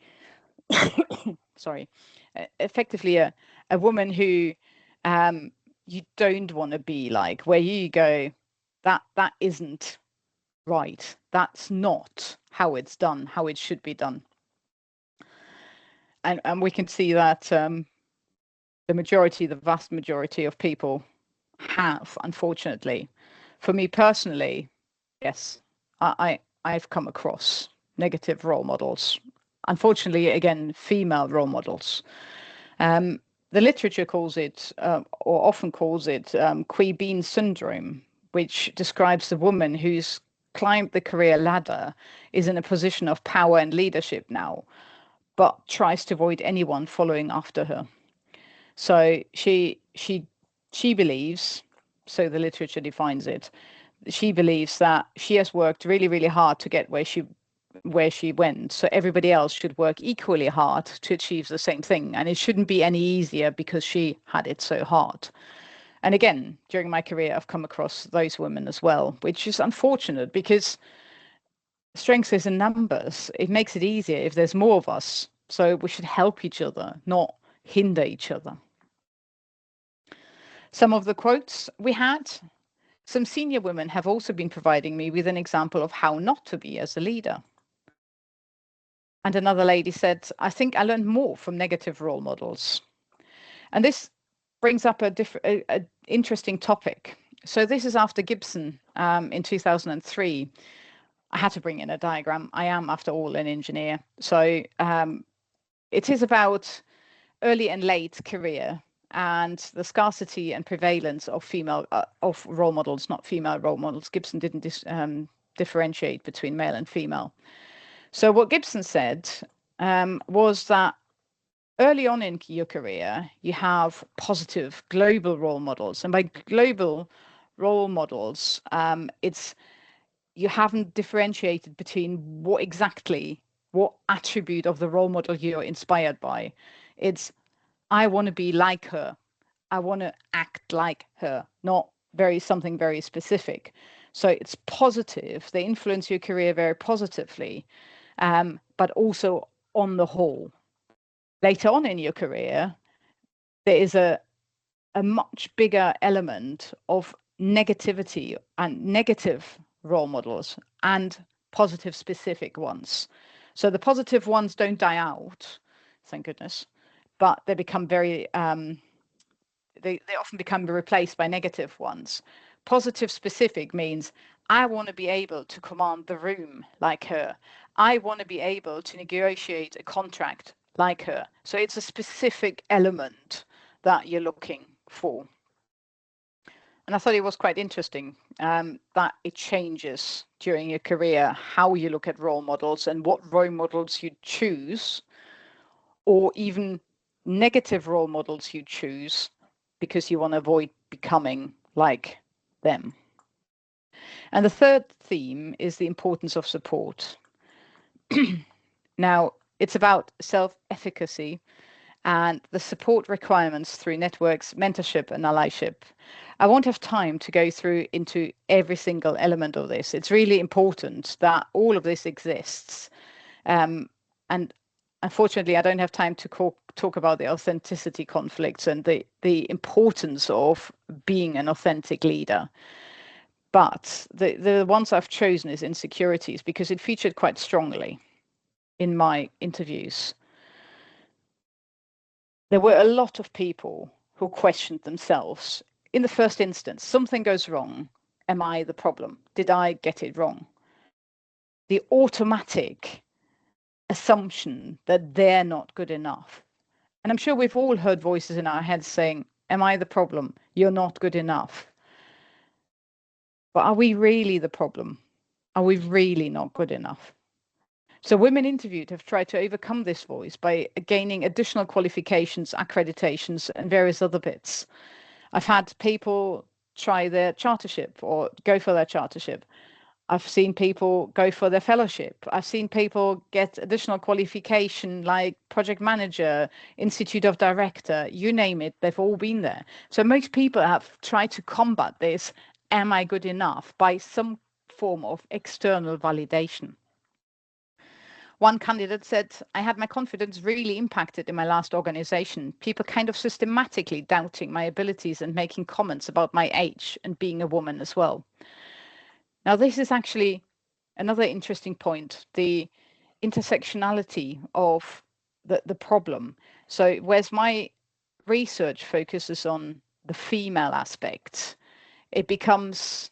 Speaker 1: effectively a woman who you don't want to be like, where you go, that isn't right. That's not how it's done, how it should be done. And we can see that the vast majority of people have, unfortunately. For me personally, yes, I've come across negative role models. Unfortunately, again, female role models. The literature calls it, or often calls it, queen syndrome, which describes the woman who's climbed the career ladder, is in a position of power and leadership now, but tries to avoid anyone following after her. So she believes, so the literature defines it, she believes that she has worked really, really hard to get where she went. So everybody else should work equally hard to achieve the same thing. And it shouldn't be any easier because she had it so hard. And again, during my career, I've come across those women as well, which is unfortunate because strength is in numbers. It makes it easier if there's more of us. So we should help each other, not hinder each other. Some of the quotes we had. Some senior women have also been providing me with an example of how not to be as a leader. And another lady said, I think I learned more from negative role models. And this brings up a interesting topic. So this is after Gibson in 2003. I had to bring in a diagram. I am, after all, an engineer. So it is about early and late career and the scarcity and prevalence of of role models, not female role models. Gibson didn't differentiate between male and female. So what Gibson said was that early on in your career, you have positive global role models. And by global role models, it's you haven't differentiated between what attribute of the role model you're inspired by. It's, I want to be like her. I want to act like her, not something very specific. So it's positive. They influence your career very positively, but also on the whole. Later on in your career, there is a much bigger element of negativity and negative role models and positive specific ones. So the positive ones don't die out, thank goodness, but they become very they often become replaced by negative ones. Positive specific means I want to be able to command the room like her. I want to be able to negotiate a contract like her. So it's a specific element that you're looking for. And I thought it was quite interesting that it changes during your career, how you look at role models and what role models you choose, or even negative role models you choose because you want to avoid becoming like them. And the third theme is the importance of support. Now, it's about self-efficacy and the support requirements through networks, mentorship, and allyship. I won't have time to go through into every single element of this. It's really important that all of this exists. And unfortunately, I don't have time to talk about the authenticity conflicts and the importance of being an authentic leader. But the ones I've chosen is insecurities because it featured quite strongly in my interviews. There were a lot of people who questioned themselves. In the first instance, something goes wrong. Am I the problem? Did I get it wrong? The automatic assumption that they're not good enough. And I'm sure we've all heard voices in our heads saying, am I the problem? You're not good enough. But are we really the problem? Are we really not good enough? So women interviewed have tried to overcome this voice by gaining additional qualifications, accreditations, and various other bits. I've had people try their chartership or go for their chartership. I've seen people go for their fellowship. I've seen people get additional qualification like project manager, institute of director, you name it, they've all been there. So most people have tried to combat this, am I good enough, by some form of external validation. One candidate said, I had my confidence really impacted in my last organization. People kind of systematically doubting my abilities and making comments about my age and being a woman as well. Now, this is actually another interesting point, the intersectionality of the problem. So whereas my research focuses on the female aspects, it becomes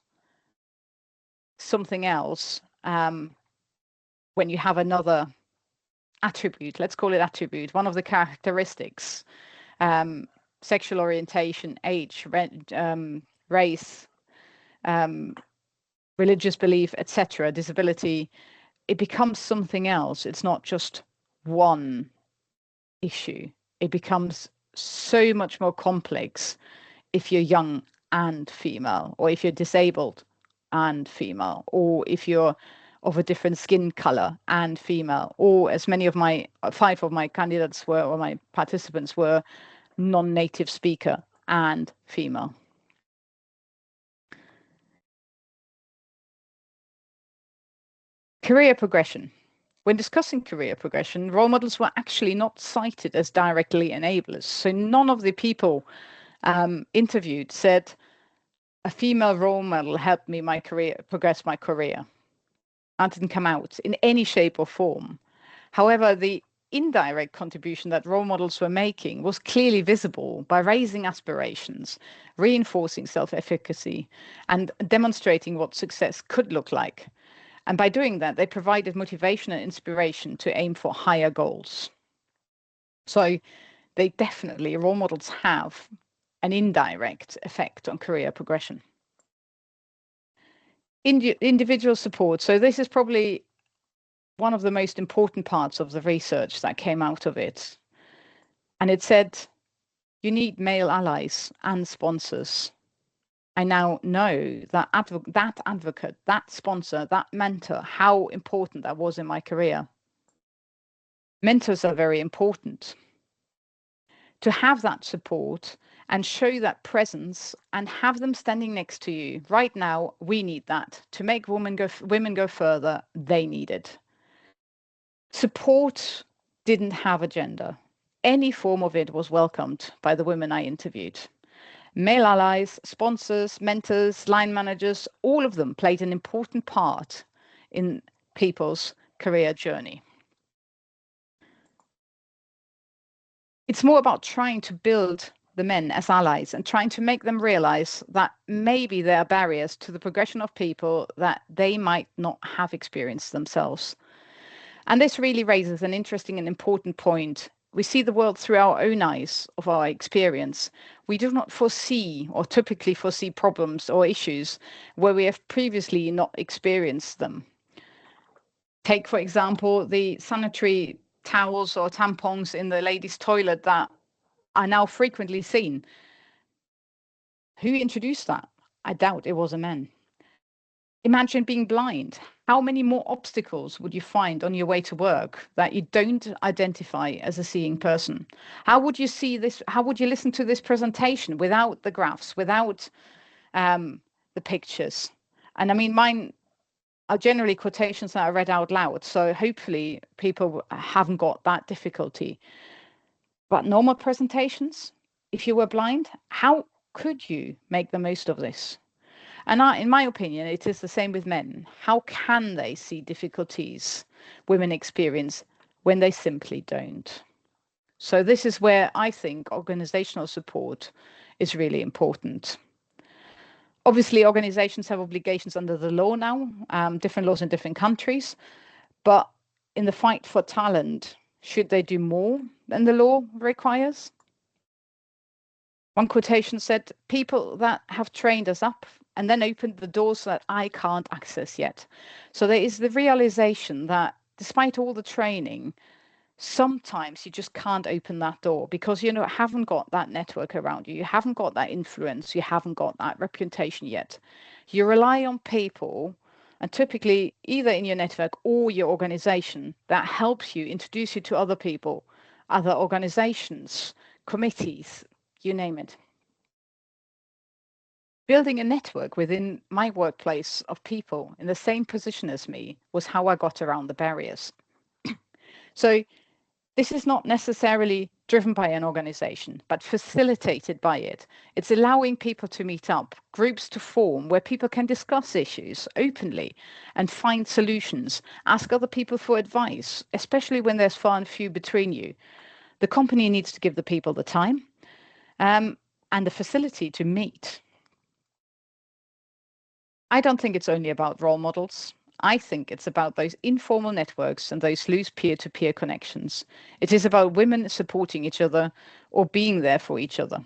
Speaker 1: something else when you have another attribute, let's call it attribute, one of the characteristics, sexual orientation, age, race, religious belief, etc., disability, it becomes something else. It's not just one issue. It becomes so much more complex if you're young and female, or if you're disabled and female, or if you're of a different skin color and female, or as many of my 5 of my candidates were, or my participants were, non-native speaker and female. Career progression. When discussing career progression, role models were actually not cited as directly enablers. So none of the people interviewed said, a female role model helped me progress my career. That didn't come out in any shape or form. However, the indirect contribution that role models were making was clearly visible by raising aspirations, reinforcing self-efficacy, and demonstrating what success could look like. And by doing that, they provided motivation and inspiration to aim for higher goals. So they definitely, role models have an indirect effect on career progression. Individual support. So this is probably one of the most important parts of the research that came out of it. And it said, you need male allies and sponsors. I now know that that advocate, that sponsor, that mentor, how important that was in my career. Mentors are very important. To have that support and show that presence and have them standing next to you. Right now, we need that. To make women go further, they need it. Support didn't have a gender. Any form of it was welcomed by the women I interviewed. Male allies, sponsors, mentors, line managers, all of them played an important part in people's career journey. It's more about trying to build the men as allies and trying to make them realize that maybe there are barriers to the progression of people that they might not have experienced themselves. And this really raises an interesting and important point. We see the world through our own eyes of our experience. We do not foresee or typically foresee problems or issues where we have previously not experienced them. Take, for example, the sanitary towels or tampons in the ladies' toilet that are now frequently seen. Who introduced that? I doubt it was a man. Imagine being blind. How many more obstacles would you find on your way to work that you don't identify as a seeing person? How would you see this? How would you listen to this presentation without the graphs, without the pictures? And I mean, mine are generally quotations that are read out loud. So hopefully people haven't got that difficulty. But normal presentations, if you were blind, how could you make the most of this? And in my opinion, it is the same with men. How can they see difficulties women experience when they simply don't? So this is where I think organizational support is really important. Obviously, organizations have obligations under the law now, different laws in different countries. But in the fight for talent, should they do more than the law requires? One quotation said, people that have trained us up and then opened the doors that I can't access yet. So there is the realization that despite all the training, sometimes you just can't open that door because you haven't got that network around you. You haven't got that influence. You haven't got that reputation yet. You rely on people, and typically either in your network or your organization, that helps you, introduce you to other people, other organizations, committees, you name it. Building a network within my workplace of people in the same position as me was how I got around the barriers. So this is not necessarily driven by an organization, but facilitated by it. It's allowing people to meet up, groups to form where people can discuss issues openly and find solutions, ask other people for advice, especially when there's far and few between you. The company needs to give the people the time and the facility to meet. I don't think it's only about role models. I think it's about those informal networks and those loose peer-to-peer connections. It is about women supporting each other or being there for each other.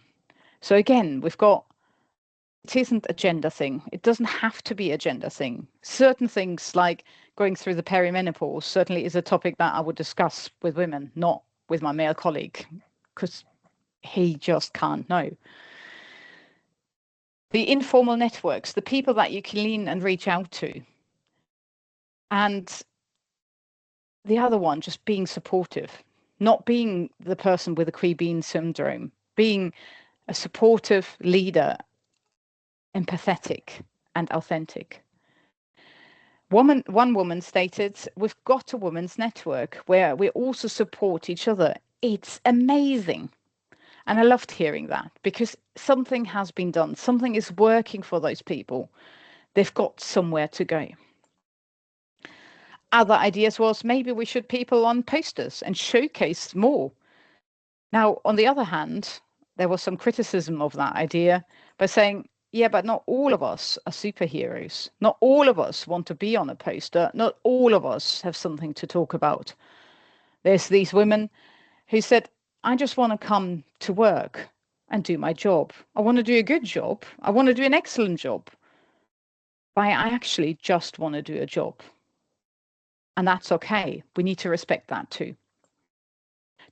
Speaker 1: So again, it isn't a gender thing. It doesn't have to be a gender thing. Certain things like going through the perimenopause certainly is a topic that I would discuss with women, not with my male colleague, because he just can't know. The informal networks, the people that you can lean and reach out to. And the other one, just being supportive, not being the person with the queen bee syndrome, being a supportive leader, empathetic and authentic. One woman stated, we've got a women's network where we also support each other. It's amazing. And I loved hearing that because something has been done. Something is working for those people. They've got somewhere to go. Other ideas was maybe we should people on posters and showcase more. Now, on the other hand, there was some criticism of that idea by saying, yeah, but not all of us are superheroes. Not all of us want to be on a poster. Not all of us have something to talk about. There's these women who said, I just want to come to work and do my job. I want to do a good job. I want to do an excellent job. But I actually just want to do a job. And that's okay. We need to respect that too.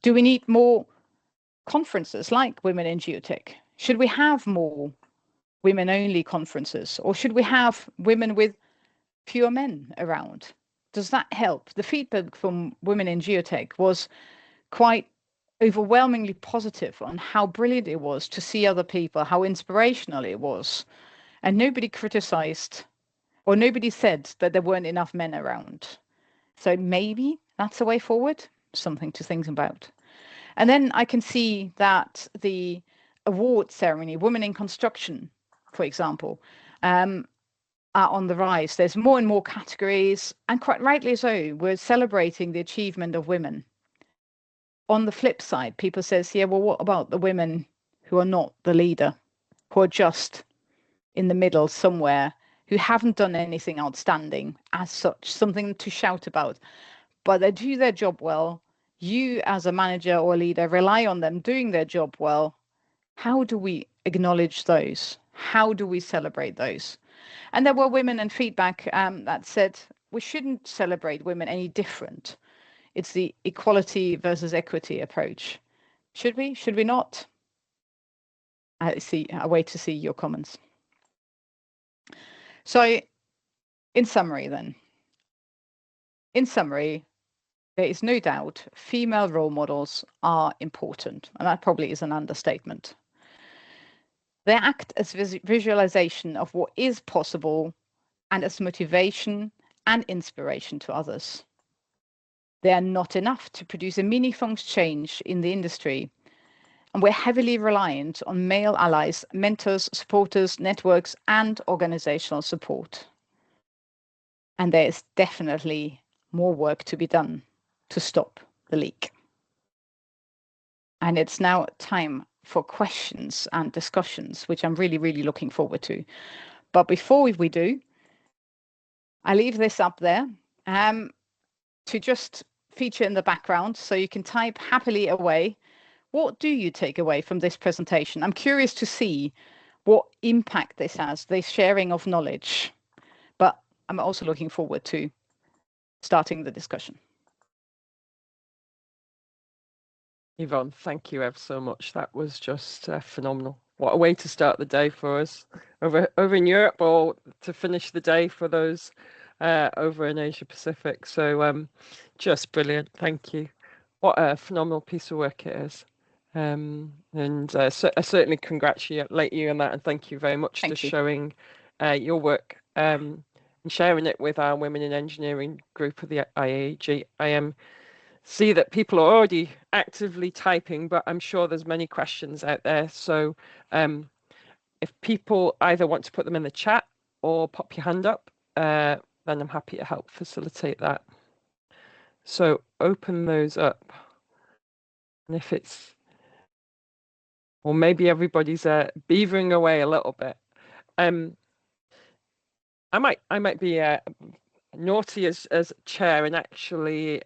Speaker 1: Do we need more conferences like Women in Geotech? Should we have more women-only conferences? Or should we have women with fewer men around? Does that help? The feedback from Women in Geotech was quite overwhelmingly positive on how brilliant it was to see other people, how inspirational it was. And nobody criticized or nobody said that there weren't enough men around. So maybe that's a way forward, something to think about. And then I can see that the award ceremony, Women in Construction, for example, are on the rise. There's more and more categories, and quite rightly so, we're celebrating the achievement of women. On the flip side, people says, yeah, well, what about the women who are not the leader, who are just in the middle somewhere, who haven't done anything outstanding as such, something to shout about, but they do their job well. You as a manager or a leader rely on them doing their job well. How do we acknowledge those? How do we celebrate those? And there were women and feedback that said we shouldn't celebrate women any different. It's the equality versus equity approach. Should we? Should we not? I wait to see your comments. So in summary, there is no doubt female role models are important, and that probably is an understatement. They act as visualization of what is possible and as motivation and inspiration to others. They are not enough to produce a meaningful change in the industry, and we're heavily reliant on male allies, mentors, supporters, networks, and organizational support. And there is definitely more work to be done to stop the leak. And it's now time for questions and discussions, which I'm really, really looking forward to. But before we do, I leave this up there to just feature in the background so you can type happily away. What do you take away from this presentation? I'm curious to see what impact this has, this sharing of knowledge. But I'm also looking forward to starting the discussion.
Speaker 4: Yvonne, thank you ever so much. That was just phenomenal. What a way to start the day for us over in Europe, or to finish the day for those over in Asia Pacific. So just brilliant. Thank you. What a phenomenal piece of work it is. I certainly congratulate you on that, and thank you very much for showing your work and sharing it with our Women in Engineering group of the IAG. I see that people are already actively typing, but I'm sure there's many questions out there. So if people either want to put them in the chat or pop your hand up, then I'm happy to help facilitate that. So open those up. And if it's, or maybe everybody's beavering away a little bit. I might be naughty as chair and actually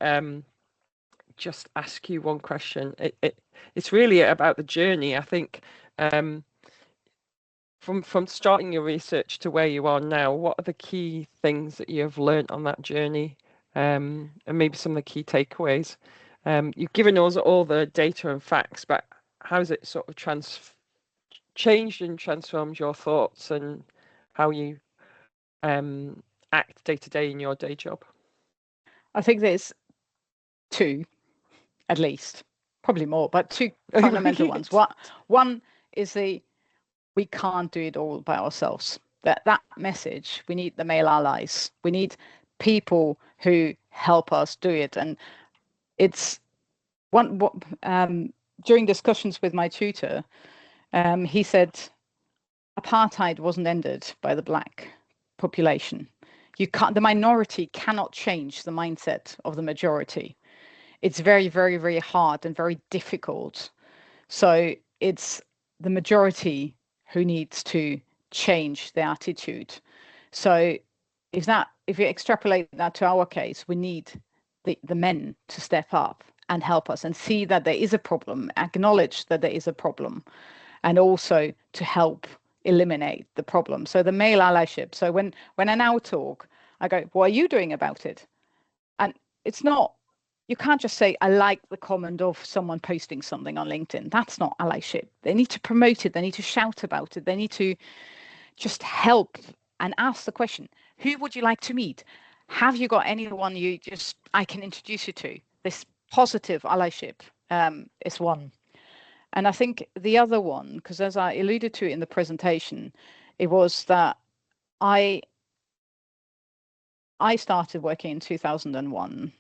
Speaker 4: just ask you one question. It's really about the journey. I think from starting your research to where you are now, what are the key things that you have learned on that journey, and maybe some of the key takeaways? You've given us all the data and facts, but how has it sort of changed and transformed your thoughts and how you act day to day in your day job?
Speaker 1: I think there's two, at least, probably more, but two fundamental ones. One is we can't do it all by ourselves. That message, we need the male allies. We need people who help us do it. And it's during discussions with my tutor, he said apartheid wasn't ended by the black population. The minority cannot change the mindset of the majority. It's very, very, very hard and very difficult. So it's the majority who needs to change their attitude. So if you extrapolate that to our case, we need the men to step up and help us and see that there is a problem, acknowledge that there is a problem, and also to help eliminate the problem. So the male allyship. So when I now talk, I go, what are you doing about it? And it's not, you can't just say, I like the comment of someone posting something on LinkedIn. That's not allyship. They need to promote it. They need to shout about it. They need to just help and ask the question, who would you like to meet? Have you got anyone I can introduce you to? This positive allyship is one. And I think the other one, because as I alluded to in the presentation, it was that I started working in 2001.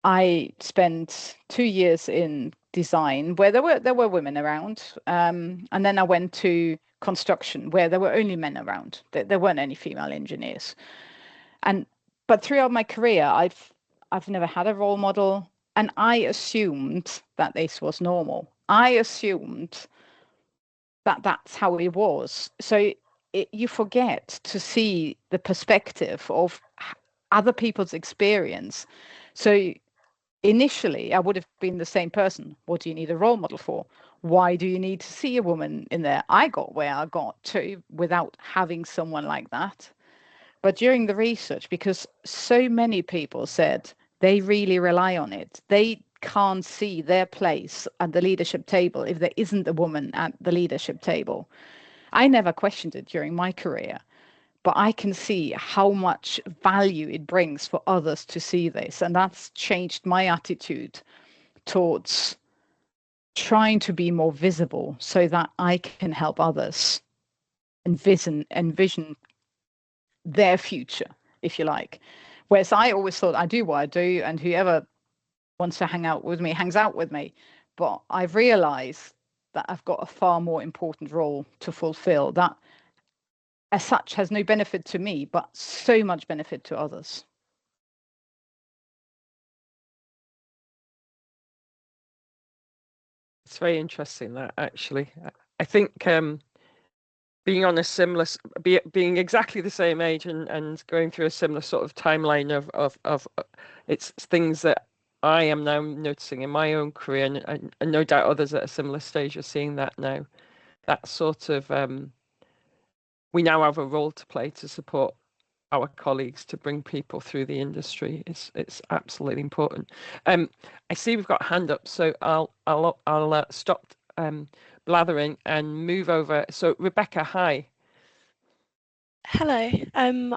Speaker 1: I spent 2 years in design where there were women around, and then I went to construction where there were only men around. There weren't any female engineers. But throughout my career, I've never had a role model, and I assumed that this was normal. I assumed that that's how it was. So you forget to see the perspective of other people's experience. So initially, I would have been the same person. What do you need a role model for? Why do you need to see a woman in there? I got where I got to without having someone like that. But during the research, because so many people said they really rely on it, they can't see their place at the leadership table if there isn't a woman at the leadership table. I never questioned it during my career, but I can see how much value it brings for others to see this. And that's changed my attitude towards trying to be more visible so that I can help others envision their future, if you like. Whereas I always thought I do what I do, and whoever wants to hang out with me hangs out with me. But I've realized that I've got a far more important role to fulfill that as such has no benefit to me, but so much benefit to others.
Speaker 4: It's very interesting that actually. I think being on a similar, being exactly the same age and going through a similar sort of timeline of it's things that I am now noticing in my own career, and no doubt others at a similar stage are seeing that now. That sort of we now have a role to play to support our colleagues to bring people through the industry. It's absolutely important. I see we've got a hand up, so I'll stop blathering and move over. So Rebecca, hi.
Speaker 2: Hello.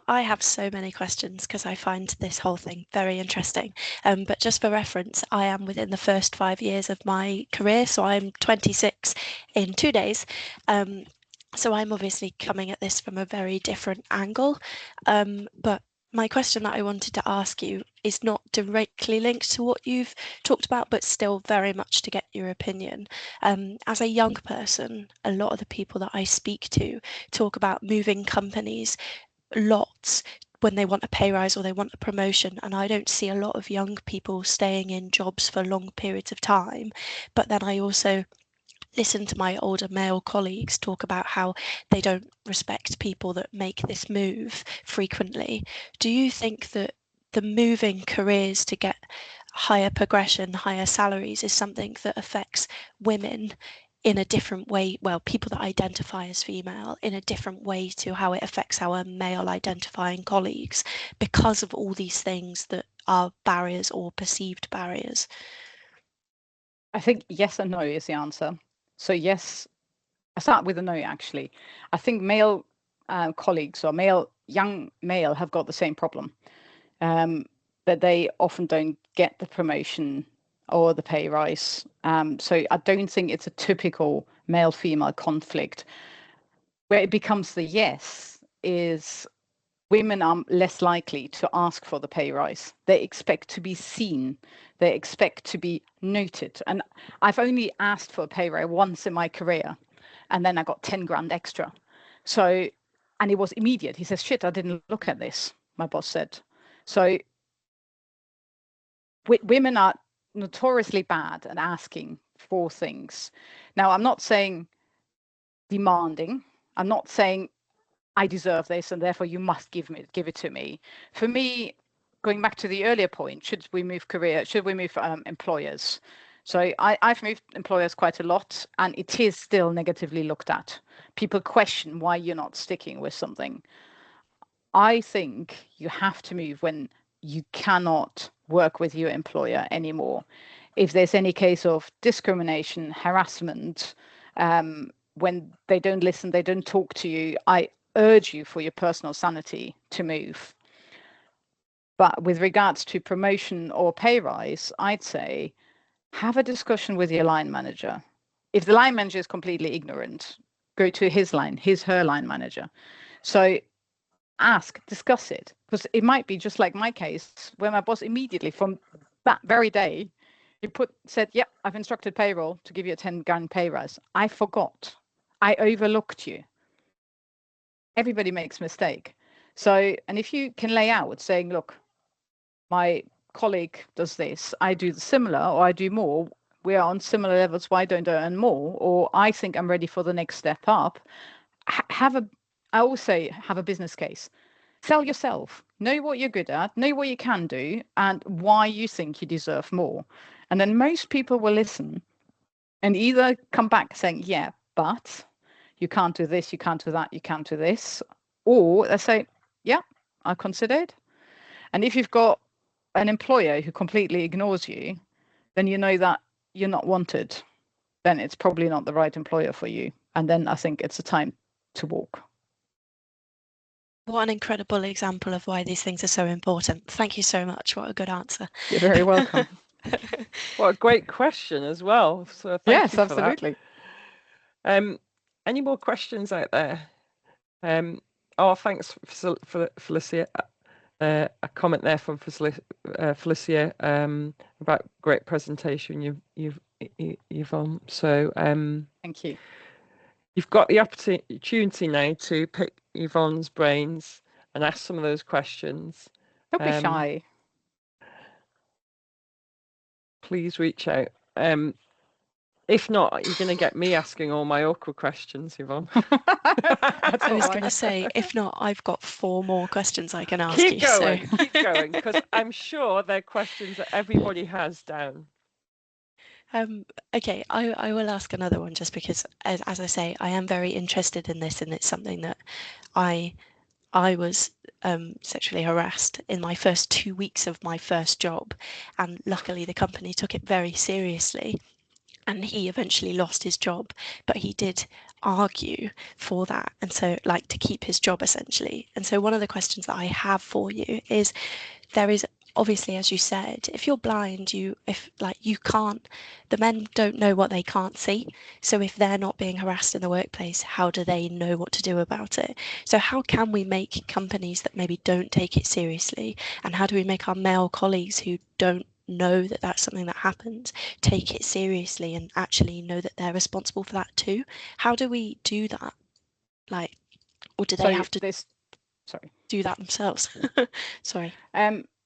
Speaker 2: I have so many questions because I find this whole thing very interesting. But just for reference, I am within the first 5 years of my career, so I'm 26 in 2 days. So I'm obviously coming at this from a very different angle. But my question that I wanted to ask you is not directly linked to what you've talked about, but still very much to get your opinion. As a young person, a lot of the people that I speak to talk about moving companies lots when they want a pay rise or they want a promotion, and I don't see a lot of young people staying in jobs for long periods of time. But then I also listen to my older male colleagues talk about how they don't respect people that make this move frequently. Do you think that the moving careers to get higher progression, higher salaries is something that affects women in a different way, well, people that identify as female in a different way to how it affects our male identifying colleagues because of all these things that are barriers or perceived barriers?
Speaker 1: I think yes and no is the answer. So yes, I start with a no actually. I think male colleagues or young male have got the same problem, that they often don't get the promotion or the pay rise. So I don't think it's a typical male-female conflict. Where it becomes the yes is women are less likely to ask for the pay rise. They expect to be seen. They expect to be noted. And I've only asked for a pay rise once in my career, and then I got 10 grand extra. So, and it was immediate. He says, shit, I didn't look at this, my boss said. So women are notoriously bad at asking for things. Now, I'm not saying demanding. I'm not saying I deserve this and therefore you must give it to me. For me, going back to the earlier point, should we move employers? So I've moved employers quite a lot, and it is still negatively looked at. People question why you're not sticking with something. I think you have to move when you cannot work with your employer anymore. If there's any case of discrimination, harassment, when they don't listen, they don't talk to you, I urge you for your personal sanity to move. But with regards to promotion or pay rise, I'd say have a discussion with your line manager. If the line manager is completely ignorant, go to her line manager. So ask, discuss it, because it might be just like my case where my boss immediately from that very day, he said, yep, I've instructed payroll to give you a 10 grand pay rise. I forgot. I overlooked you. Everybody makes mistake. So, and if you can lay out saying, look, my colleague does this, I do the similar, or I do more, we are on similar levels, why don't I earn more? Or I think I'm ready for the next step up. I always say, have a business case. Sell yourself. Know what you're good at, know what you can do, and why you think you deserve more. And then most people will listen and either come back saying, yeah, but you can't do this, you can't do that, you can't do this. Or they say, yeah, I considered. And if you've got an employer who completely ignores you, then you know that you're not wanted. Then it's probably not the right employer for you. And then I think it's a time to walk.
Speaker 2: What an incredible example of why these things are so important. Thank you so much. What a good answer.
Speaker 1: You're very welcome.
Speaker 4: What a great question as well. So thank you for
Speaker 1: absolutely.
Speaker 4: That. Any more questions out there? Thanks for Felicia. A comment there from Felicia about great presentation you've on. So
Speaker 1: thank you.
Speaker 4: You've got the opportunity now to pick Yvonne's brains and ask some of those questions.
Speaker 1: Don't be shy.
Speaker 4: Please reach out. If not, you're going to get me asking all my awkward questions, Yvonne.
Speaker 2: I was going to say, if not, I've got 4 more questions I can ask you.
Speaker 4: Keep going, because I'm sure they're questions that everybody has down.
Speaker 2: Okay, I will ask another one just because, as I say, I am very interested in this, and it's something that I was sexually harassed in my first 2 weeks of my first job, and luckily the company took it very seriously. And he eventually lost his job, but he did argue for that, and so like to keep his job essentially. And so one of the questions that I have for you is, there is obviously, as you said, if you're blind, you can't, the men don't know what they can't see. So if they're not being harassed in the workplace, how do they know what to do about it? So how can we make companies that maybe don't take it seriously, and how do we make our male colleagues who don't know that that's something that happens take it seriously and actually know that they're responsible for that too? How do we do that? Like, or do they have to do that themselves? Sorry.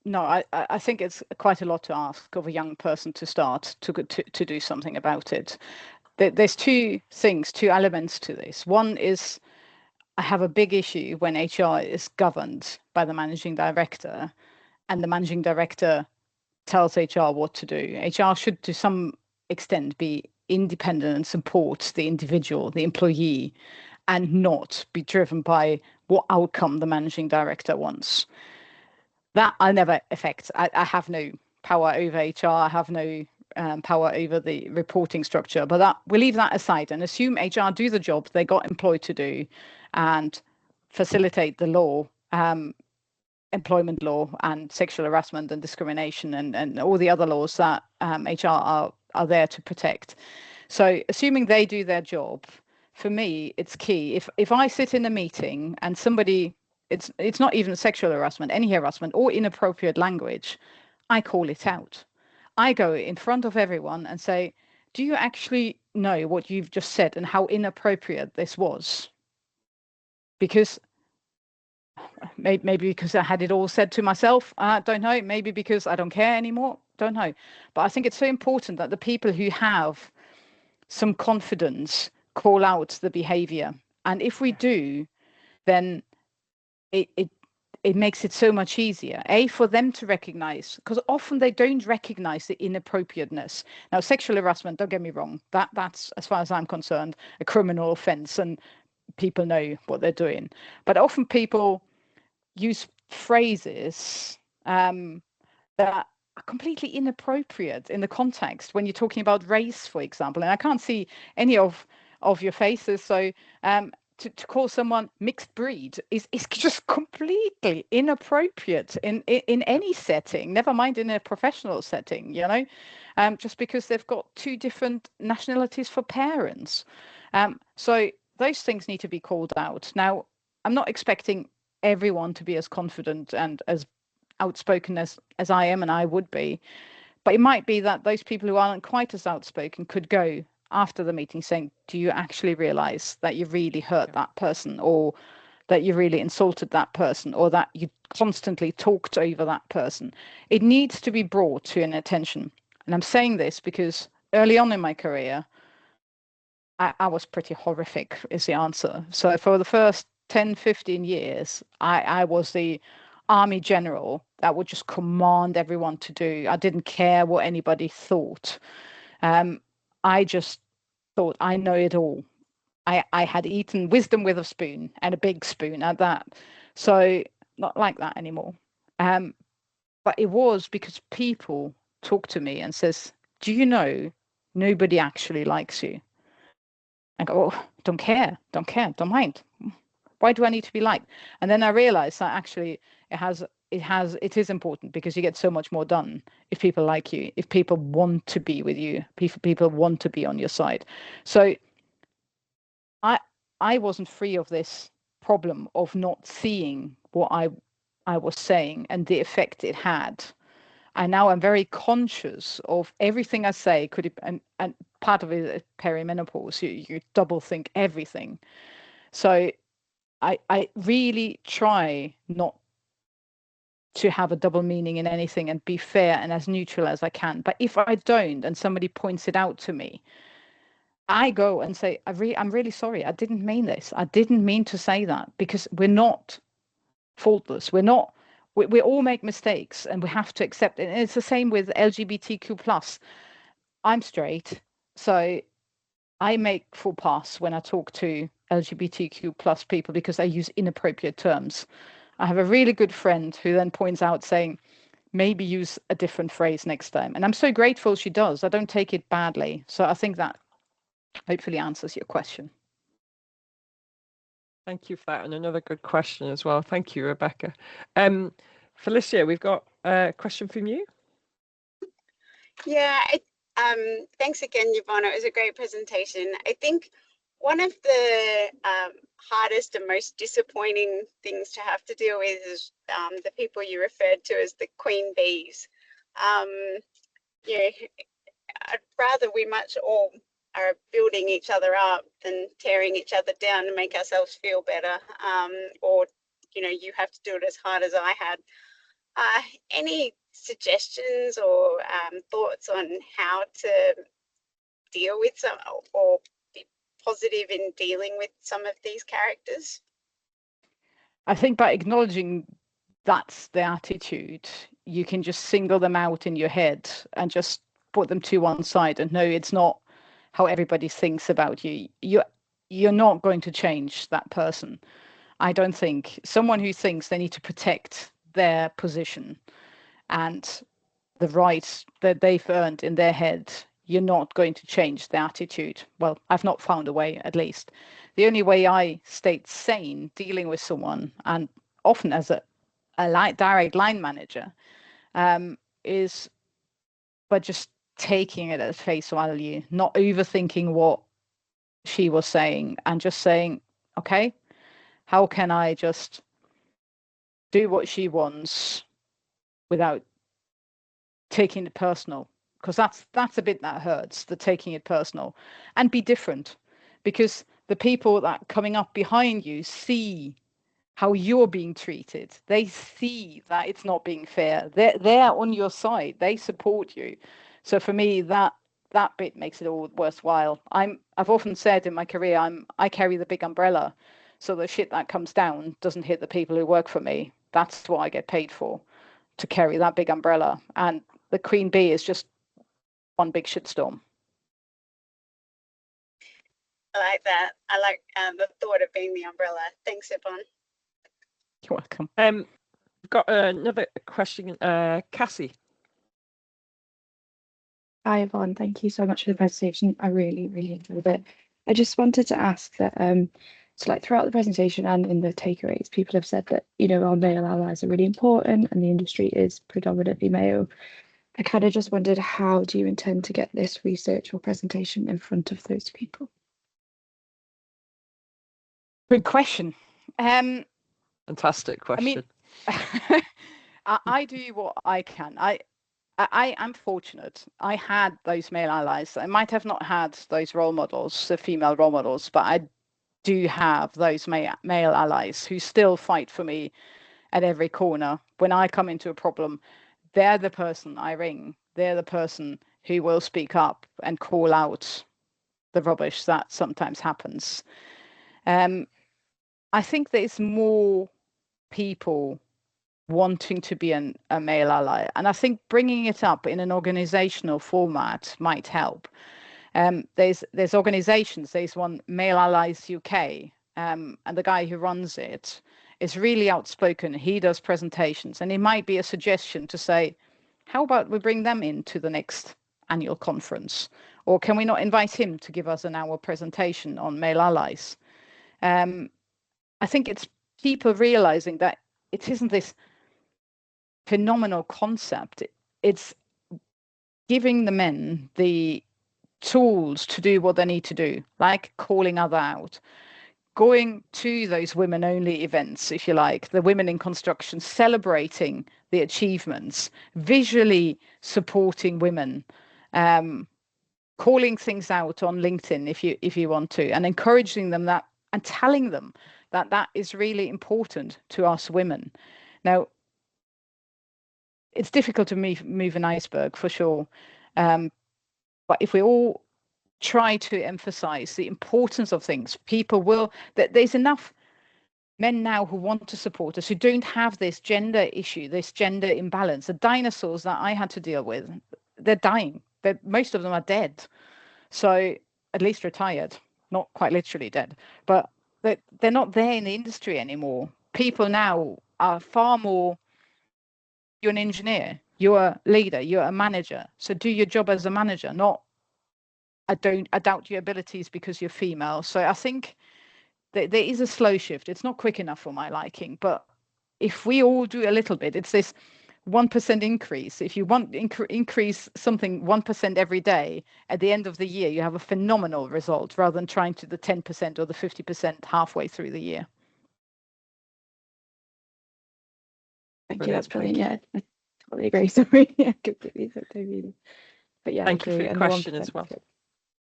Speaker 1: No, I think it's quite a lot to ask of a young person to start to do something about it. there's two elements to this. One is I have a big issue when HR is governed by the managing director, and the managing director tells HR what to do. HR should, to some extent, be independent and support the individual, the employee, and not be driven by what outcome the managing director wants. That I never affect. I have no power over HR. I have no power over the reporting structure. But that we'll leave that aside and assume HR do the job they got employed to do, and facilitate the law, employment law, and sexual harassment and discrimination, and all the other laws that HR are there to protect. So assuming they do their job, for me, it's key. If I sit in a meeting and somebody, it's not even sexual harassment, any harassment or inappropriate language, I call it out. I go in front of everyone and say, do you actually know what you've just said and how inappropriate this was? Because maybe because I had it all said to myself, I don't know, maybe because I don't care anymore, don't know. But I think it's so important that the people who have some confidence call out the behavior. And if we do, then it makes it so much easier, for them to recognize, because often they don't recognize the inappropriateness. Now, sexual harassment, don't get me wrong, that's, as far as I'm concerned, a criminal offense, and people know what they're doing. But often people use phrases that are completely inappropriate in the context when you're talking about race, for example. And I can't see any of your faces, so to call someone mixed breed is just completely inappropriate in any setting, never mind in a professional setting, just because they've got two different nationalities for parents. So those things need to be called out. Now, I'm not expecting everyone to be as confident and as outspoken as I am and I would be, but it might be that those people who aren't quite as outspoken could go after the meeting saying, do you actually realize that you really hurt that person, or that you really insulted that person, or that you constantly talked over that person? It needs to be brought to an attention. And I'm saying this because early on in my career, I was pretty horrific is the answer. So for the first 10, 15 years, I was the army general that would just command everyone to do. I didn't care what anybody thought. I just thought I know it all. I had eaten wisdom with a spoon, and a big spoon at that. So not like that anymore. But it was because people talk to me and says, do you know nobody actually likes you? I go, oh, don't care, don't mind. Why do I need to be liked? And then I realized that actually it is important, because you get so much more done if people like you, if people want to be with you, people want to be on your side. So I wasn't free of this problem of not seeing what I was saying and the effect it had. And now I'm very conscious of everything I say. And part of it is perimenopause. You double think everything. So I really try not to have a double meaning in anything, and be fair and as neutral as I can. But if I don't, and somebody points it out to me, I go and say, I'm really sorry. I didn't mean this. I didn't mean to say that, because we're not faultless. We all make mistakes, and we have to accept it. And it's the same with LGBTQ+. I'm straight, so I make faux pas when I talk to LGBTQ+ people, because I use inappropriate terms. I have a really good friend who then points out, saying, maybe use a different phrase next time. And I'm so grateful she does. I don't take it badly. So I think that hopefully answers your question.
Speaker 4: Thank you for that. And another good question as well. Thank you, Rebecca. Felicia, we've got a question from you.
Speaker 5: Yeah, thanks again, Yvonne. It was a great presentation. I think one of the hardest and most disappointing things to have to deal with is the people you referred to as the queen bees. I'd rather we much all are building each other up than tearing each other down to make ourselves feel better, or you have to do it as hard as I had. Any suggestions or thoughts on how to deal with some, or be positive in dealing with some of these characters?
Speaker 1: I think by acknowledging that's the attitude, you can just single them out in your head and just put them to one side and no, it's not how everybody thinks about you. You're not going to change that person. I don't think. Someone who thinks they need to protect their position and the rights that they've earned in their head, you're not going to change the attitude. Well, I've not found a way, at least. The only way I stayed sane dealing with someone, and often as a direct line manager, is by just taking it at face value, not overthinking what she was saying, and just saying, okay, how can I just do what she wants without taking it personal? Because that's a bit that hurts, the taking it personal, and be different, because the people that are coming up behind you see how you're being treated. They see that it's not being fair. They're on your side. They support you. So for me, that bit makes it all worthwhile. I've often said in my career, I carry the big umbrella, so the shit that comes down doesn't hit the people who work for me. That's what I get paid for, to carry that big umbrella. And the queen bee is just one big shitstorm.
Speaker 5: I like that. I like the thought of being the umbrella. Thanks, Yvonne.
Speaker 1: You're welcome.
Speaker 4: We've got another question, Cassie.
Speaker 7: Hi, Yvonne. Thank you so much for the presentation. I really, really enjoyed it. I just wanted to ask that, so like throughout the presentation and in the takeaways, people have said that, you know, our male allies are really important and the industry is predominantly male. I kind of just wondered, how do you intend to get this research or presentation in front of those people?
Speaker 1: Good question.
Speaker 4: Fantastic question.
Speaker 1: I mean, I do what I can. I am fortunate. I had those male allies. I might have not had those role models, the female role models, but I do have those male allies who still fight for me at every corner. When I come into a problem, they're the person I ring. They're the person who will speak up and call out the rubbish that sometimes happens. I think there's more people wanting to be a male ally, and I think bringing it up in an organizational format might help. There's organizations. There's one, Male Allies UK, and the guy who runs it is really outspoken. He does presentations, and it might be a suggestion to say, how about we bring them into the next annual conference, or can we not invite him to give us an hour presentation on male allies? I think it's people realizing that it isn't this phenomenal concept. It's giving the men the tools to do what they need to do, like calling other out, going to those women only events, if you like, the women in construction, celebrating the achievements, visually supporting women, calling things out on LinkedIn if you want to, and encouraging them that, and telling them that that is really important to us women. Now, it's difficult to move an iceberg for sure, but if we all try to emphasize the importance of things, people will, that there's enough men now who want to support us, who don't have this gender issue, this gender imbalance. The dinosaurs that I had to deal with, they're dying. Most of them are dead. So at least retired, not quite literally dead, but they're not there in the industry anymore. People now are far more, you're an engineer, you're a leader, you're a manager. So do your job as a manager, not I doubt your abilities because you're female. So I think there is a slow shift. It's not quick enough for my liking, but if we all do a little bit, it's this 1% increase. If you want increase something 1% every day, at the end of the year, you have a phenomenal result rather than trying to the 10% or the 50% halfway through the year.
Speaker 7: Thank you, that's brilliant. Yeah, I totally agree. Sorry, yeah, completely. But yeah,
Speaker 4: thank you for your question as well.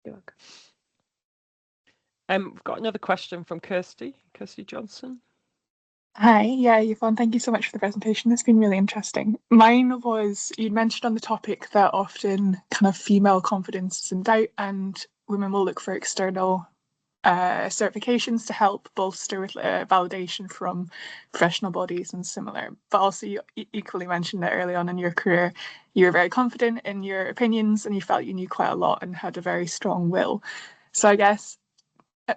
Speaker 7: You're welcome.
Speaker 4: We've got another question from Kirsty Johnson.
Speaker 8: Hi, yeah, Yvonne, thank you so much for the presentation. It's been really interesting. Mine was, you'd mentioned on the topic that often kind of female confidence is in doubt and women will look for external certifications to help bolster validation from professional bodies and similar. But also you equally mentioned that early on in your career, you were very confident in your opinions and you felt you knew quite a lot and had a very strong will. So I guess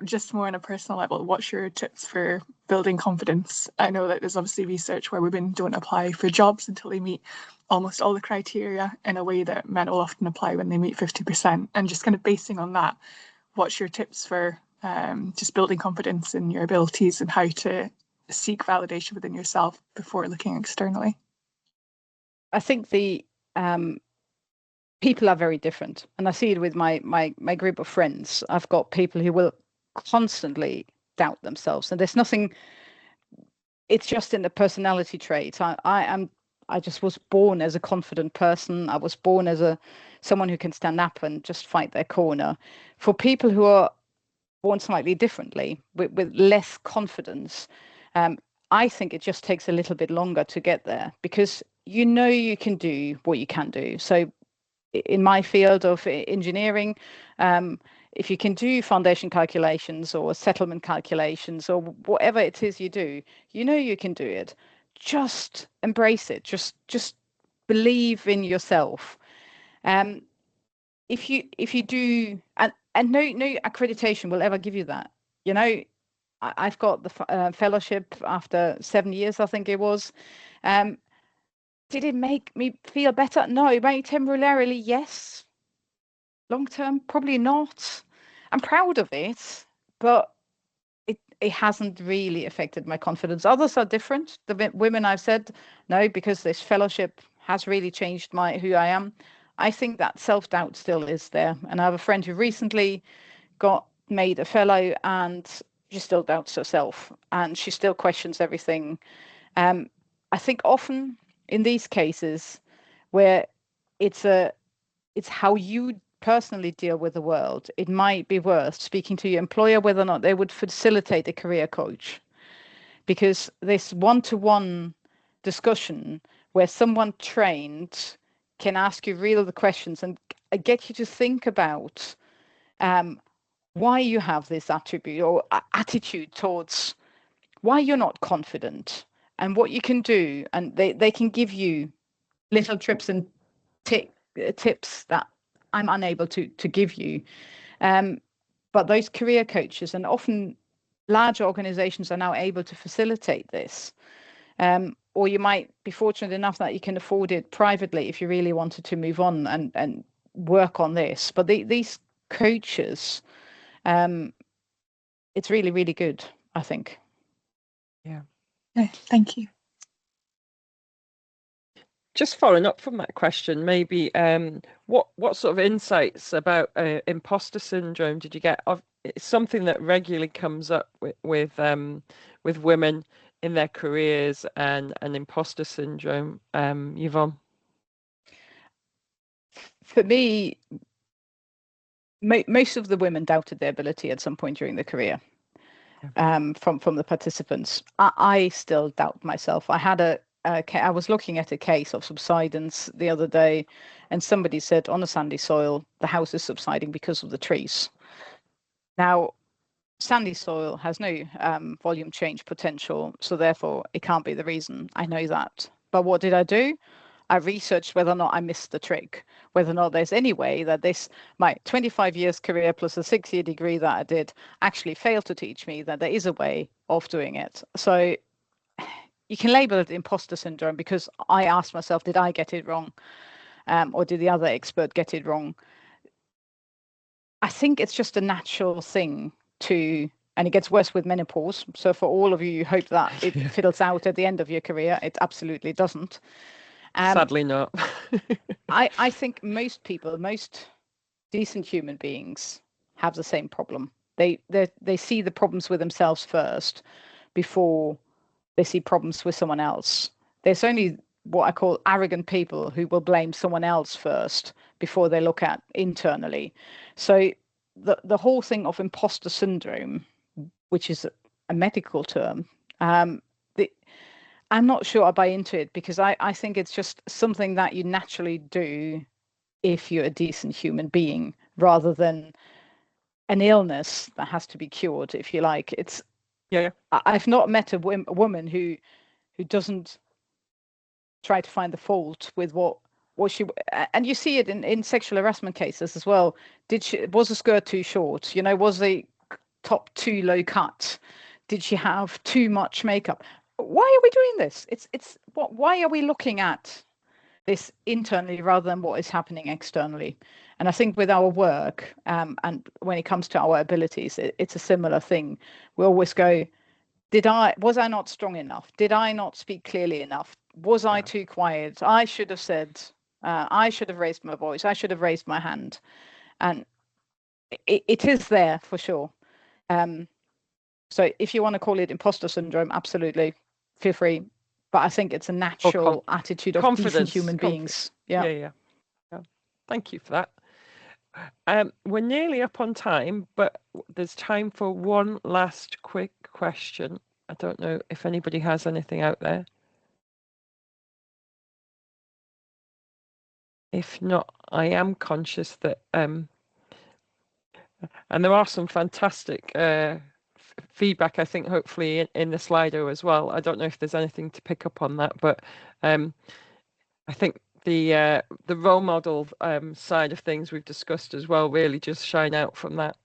Speaker 8: just more on a personal level, what's your tips for building confidence? I know that there's obviously research where women don't apply for jobs until they meet almost all the criteria in a way that men will often apply when they meet 50%. And just kind of basing on that, what's your tips for just building confidence in your abilities and how to seek validation within yourself before looking externally?
Speaker 1: I think the people are very different, and I see it with my group of friends. I've got people who will constantly doubt themselves, and there's nothing. It's just in the personality traits. I just was born as a confident person. I was born as someone who can stand up and just fight their corner. For people who are born slightly differently, with less confidence, I think it just takes a little bit longer to get there, because you can do what you can do. So in my field of engineering, if you can do foundation calculations or settlement calculations or whatever it is you do, you can do it. Just embrace it. Just believe in yourself. If you do, and no accreditation will ever give you that. I've got the fellowship after 7 years, I think it was. Did it make me feel better? No. Maybe temporarily, yes. Long term, probably not. I'm proud of it, but it hasn't really affected my confidence. Others are different. The women I've said no, because this fellowship has really changed who I am. I think that self-doubt still is there. And I have a friend who recently got made a fellow, and she still doubts herself and she still questions everything. I think often in these cases where it's how you personally deal with the world, it might be worth speaking to your employer whether or not they would facilitate a career coach, because this one-to-one discussion where someone trained can ask you real questions and get you to think about why you have this attribute or attitude towards why you're not confident and what you can do. And they can give you little trips and tips that I'm unable to give you. But those career coaches, and often larger organizations, are now able to facilitate this. Or you might be fortunate enough that you can afford it privately if you really wanted to move on and work on this. But these coaches, it's really, really good, I think.
Speaker 4: Yeah.
Speaker 8: Thank you.
Speaker 4: Just following up from that question, maybe what sort of insights about imposter syndrome did you get? It's something that regularly comes up with women in their careers, and imposter syndrome. Yvonne?
Speaker 1: For me, most of the women doubted their ability at some point during their career. From the participants, I still doubt myself. I was looking at a case of subsidence the other day, and somebody said on a sandy soil, the house is subsiding because of the trees. Now, sandy soil has no volume change potential, so therefore it can't be the reason. I know that. But what did I do? I researched whether or not I missed the trick, whether or not there's any way that my 25 years career plus a 6-year degree that I did actually failed to teach me that there is a way of doing it. So you can label it imposter syndrome, because I asked myself, did I get it wrong? Or did the other expert get it wrong? I think it's just a natural thing and it gets worse with menopause. So for all of you, you hope that it fiddles out at the end of your career. It absolutely doesn't.
Speaker 4: Sadly not.
Speaker 1: I think most people, most decent human beings, have the same problem. They see the problems with themselves first before they see problems with someone else. There's only what I call arrogant people who will blame someone else first before they look at internally. So the whole thing of imposter syndrome, which is a medical term, I'm not sure I buy into it, because I think it's just something that you naturally do if you're a decent human being, rather than an illness that has to be cured, if you like. It's I've not met a woman who doesn't try to find the fault with what she, and you see it in sexual harassment cases as well. Was the skirt too short? Was the top too low cut? Did she have too much makeup? Why are we doing this? Why are we looking at this internally rather than what is happening externally? And I think with our work, and when it comes to our abilities, it's a similar thing. We always go, was I not strong enough? Did I not speak clearly enough? Was I too quiet? I should have said, I should have raised my voice. I should have raised my hand. And it is there for sure. So if you want to call it imposter syndrome, absolutely, feel free. But I think it's a natural attitude of decent human beings.
Speaker 4: Yeah. Thank you for that. We're nearly up on time, but there's time for one last quick question. I don't know if anybody has anything out there. If not, I am conscious that, and there are some fantastic feedback, I think, hopefully in the Slido as well. I don't know if there's anything to pick up on that, but I think the role model side of things we've discussed as well really just shine out from that.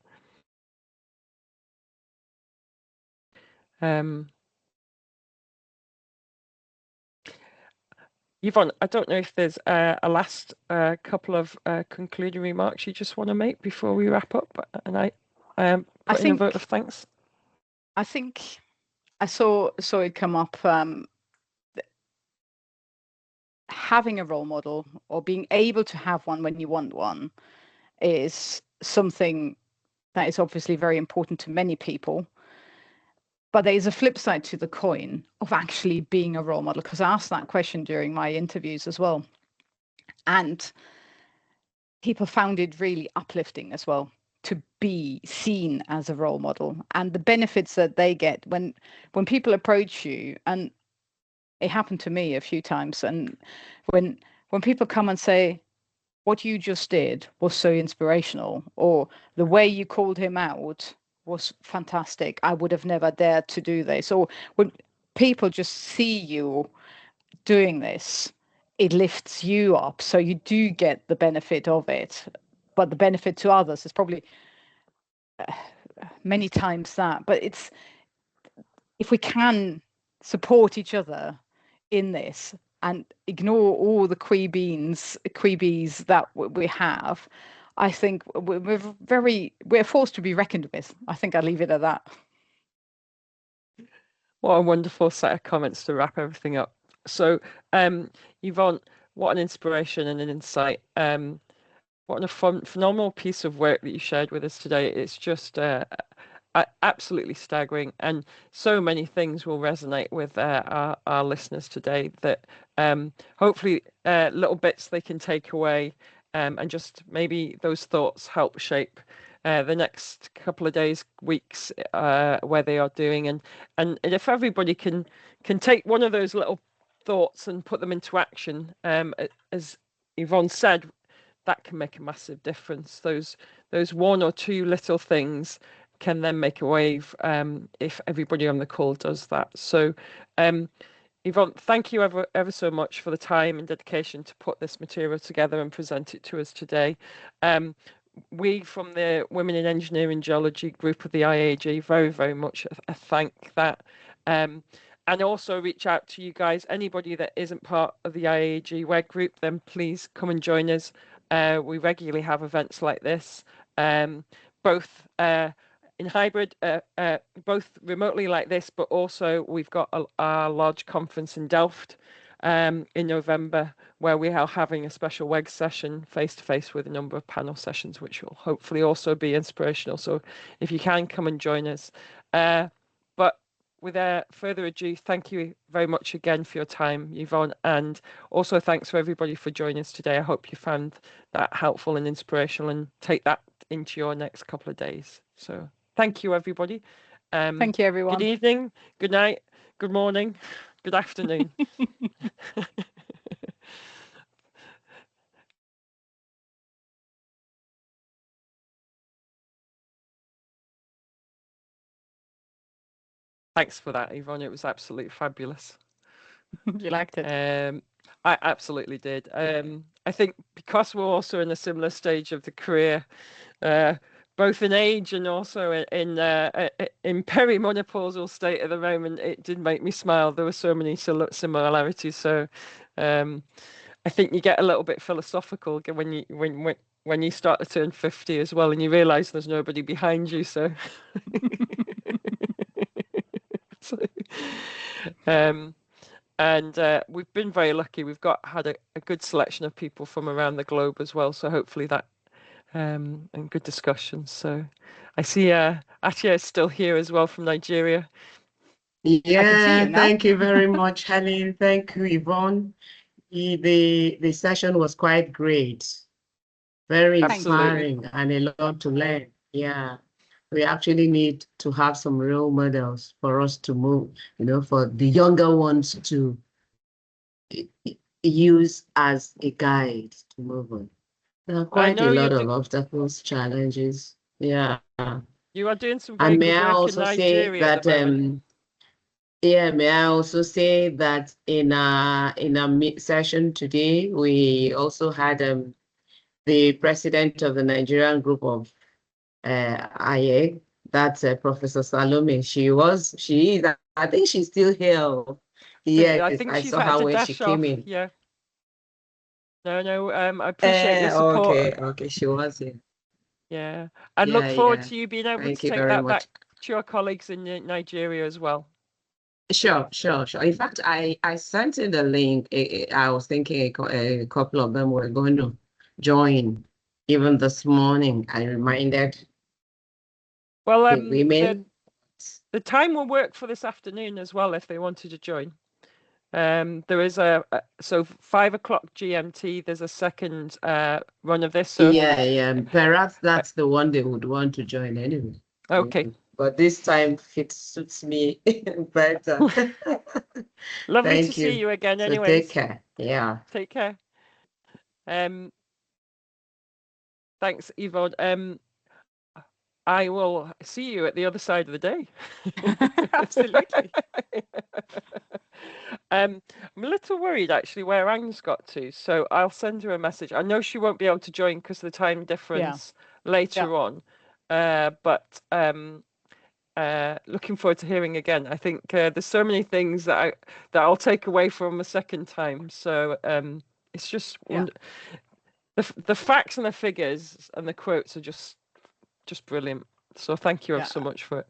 Speaker 4: Yvonne, I don't know if there's a last couple of concluding remarks you just want to make before we wrap up, and I put in a vote of thanks.
Speaker 1: I think I saw it come up. Having a role model, or being able to have one when you want one, is something that is obviously very important to many people. But there is a flip side to the coin of actually being a role model, because I asked that question during my interviews as well. And people found it really uplifting as well to be seen as a role model, and the benefits that they get when people approach you. And it happened to me a few times. And when people come and say, what you just did was so inspirational, or the way you called him out was fantastic, I would have never dared to do this. Or when people just see you doing this, it lifts you up. So you do get the benefit of it. But the benefit to others is probably many times that. But it's, if we can support each other in this and ignore all the queebies that we have, I think we're forced to be reckoned with. I think I'll leave it at that.
Speaker 4: What a wonderful set of comments to wrap everything up. So, Yvonne, what an inspiration and an insight. What a phenomenal piece of work that you shared with us today. It's just absolutely staggering, and so many things will resonate with our listeners today that hopefully little bits they can take away, and just maybe those thoughts help shape the next couple of days, weeks, where they are doing. And if everybody can take one of those little thoughts and put them into action, as Yvonne said, that can make a massive difference. Those one or two little things can then make a wave if everybody on the call does that. So Yvonne, thank you ever so much for the time and dedication to put this material together and present it to us today. We from the Women in Engineering Geology group of the IAG very, very much thank that. And also reach out to you guys. Anybody that isn't part of the IAG WEG group, then please come and join us. We regularly have events like this, both in hybrid, both remotely like this, but also we've got our large conference in Delft in November, where we are having a special WEG session face-to-face with a number of panel sessions, which will hopefully also be inspirational. So if you can, come and join us. But without further ado, thank you very much again for your time, Yvonne, and also thanks for everybody for joining us today. I hope you found that helpful and inspirational, and take that into your next couple of days. So thank you, everybody.
Speaker 1: Thank you, everyone.
Speaker 4: Good evening, good night, good morning, good afternoon. Thanks for that, Yvonne. It was absolutely fabulous.
Speaker 1: You liked it?
Speaker 4: I absolutely did. I think because we're also in a similar stage of the career, both in age and also in perimenopausal state at the moment, it did make me smile. There were so many similarities. So I think you get a little bit philosophical when you start to turn 50 as well, and you realise there's nobody behind you. So. And we've been very lucky. We've had a good selection of people from around the globe as well. So hopefully that and good discussions. So I see Atia is still here as well from Nigeria.
Speaker 3: Yeah, thank you very much, Helen. Thank you, Yvonne. The session was quite great. Very inspiring and a lot to learn. Yeah. We actually need to have some role models for us to move, for the younger ones to use as a guide to move on. There are quite a lot of obstacles, challenges. Yeah.
Speaker 4: You are doing some very good work in Nigeria at the moment.
Speaker 3: Yeah, may I also say that in our session today, we also had the president of the Nigerian group of WEG, that's Professor Salome. She is, I think she's still here. Yes,
Speaker 4: I think she's
Speaker 3: saw her when she came in.
Speaker 4: Yeah. No, I appreciate your support.
Speaker 3: Okay, she was here.
Speaker 4: Yeah, and look forward to you being able to take that back to your colleagues in Nigeria as well.
Speaker 3: Sure. In fact, I sent in the link. I was thinking a couple of them were going to join. Even this morning, I reminded the women.
Speaker 4: The time will work for this afternoon as well if they wanted to join. There is so 5 o'clock GMT. There's a second run of this. So
Speaker 3: yeah. Perhaps that's the one they would want to join anyway.
Speaker 4: Okay.
Speaker 3: But this time it suits me better.
Speaker 4: Lovely to see you again. Anyway,
Speaker 3: take care. Yeah.
Speaker 4: Take care. Thanks, Yvonne. I will see you at the other side of the day.
Speaker 1: Absolutely.
Speaker 4: I'm a little worried actually where Anne's got to, so I'll send her a message. I know she won't be able to join because of the time difference later on, but looking forward to hearing again. I think there's so many things that I'll take away from a second time. So it's just the facts and the figures and the quotes are just brilliant. So thank you so much for it.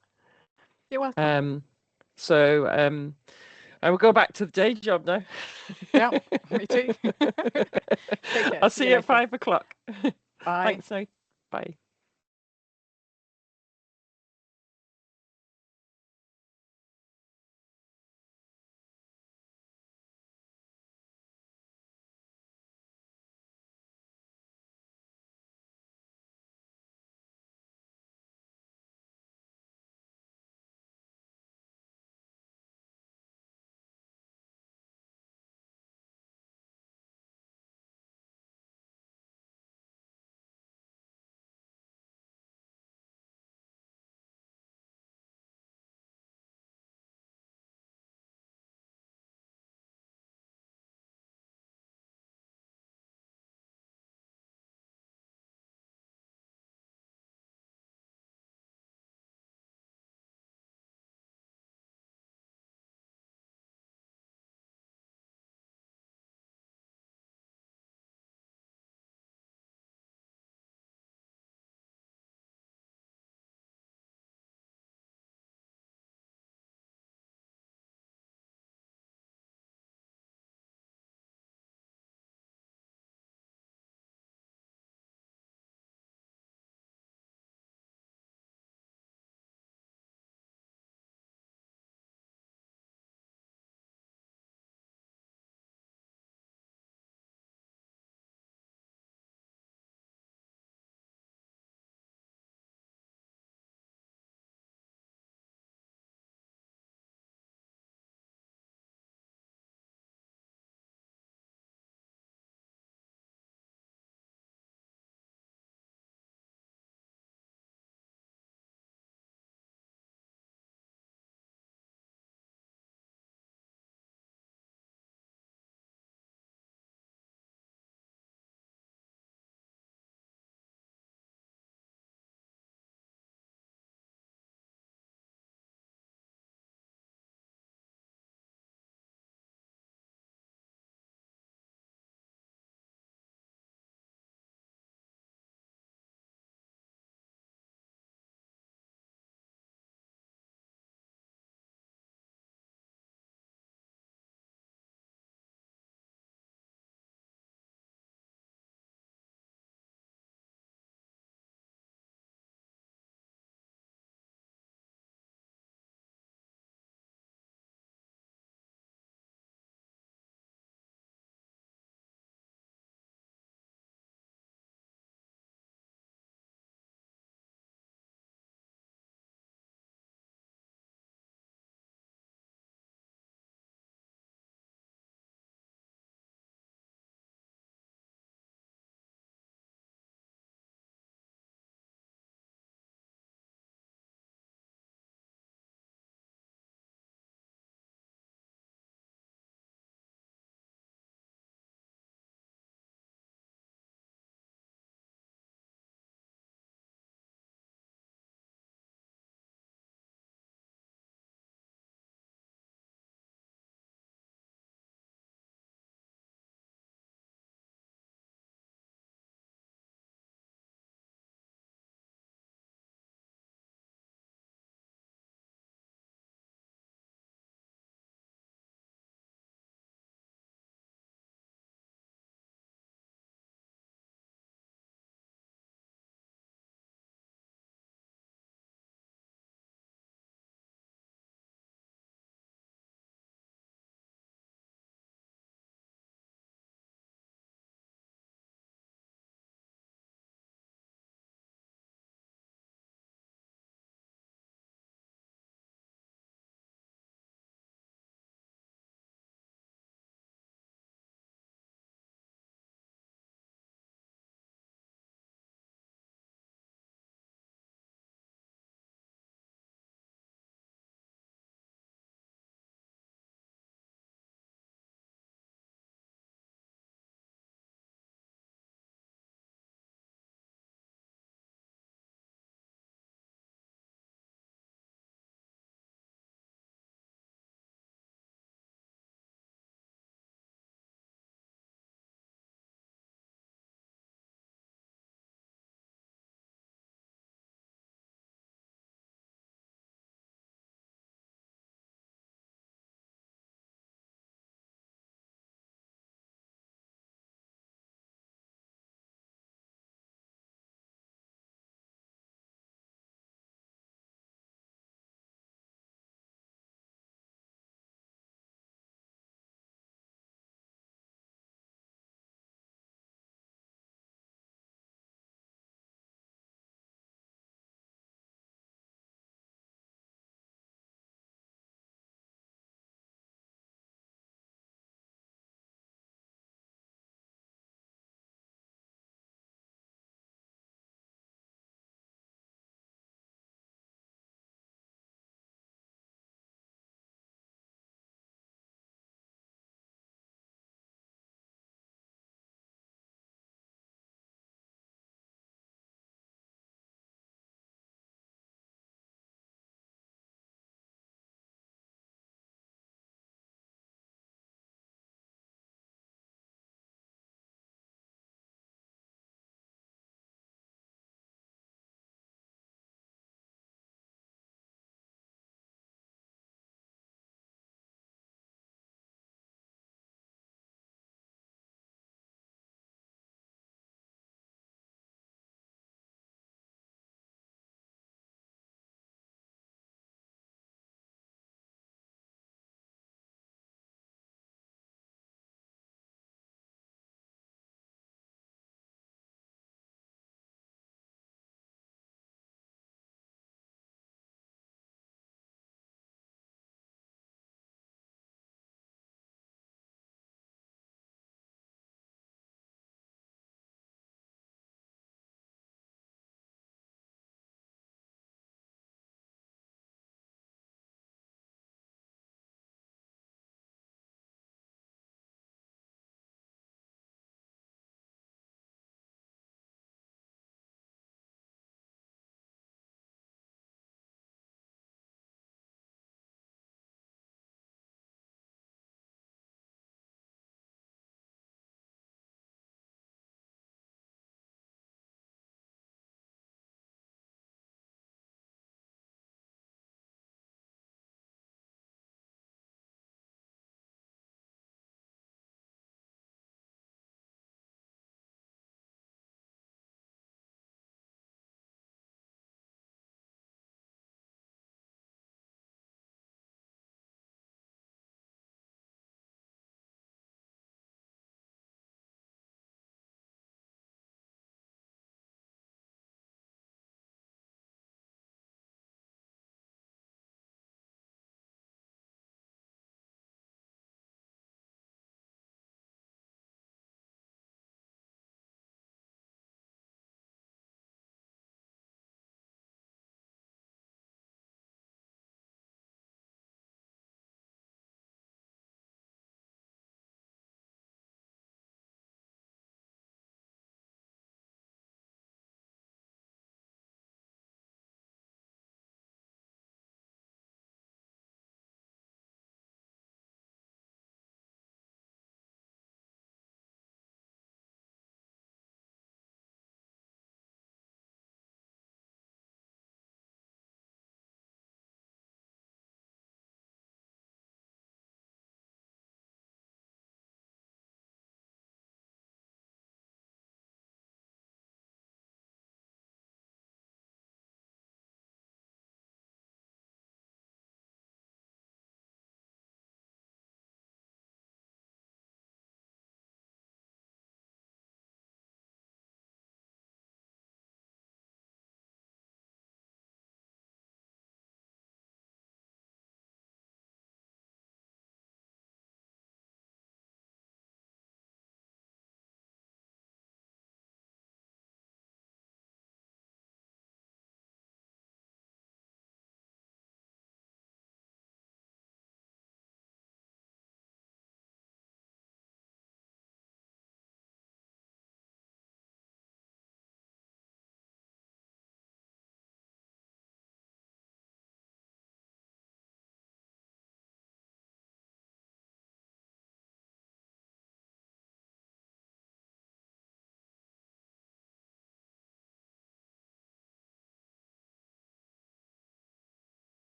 Speaker 1: You're welcome.
Speaker 4: I will go back to the day job now.
Speaker 1: Yeah, me too. Take care.
Speaker 4: I'll see you at 5 o'clock.
Speaker 1: Bye.
Speaker 4: Thanks. Bye.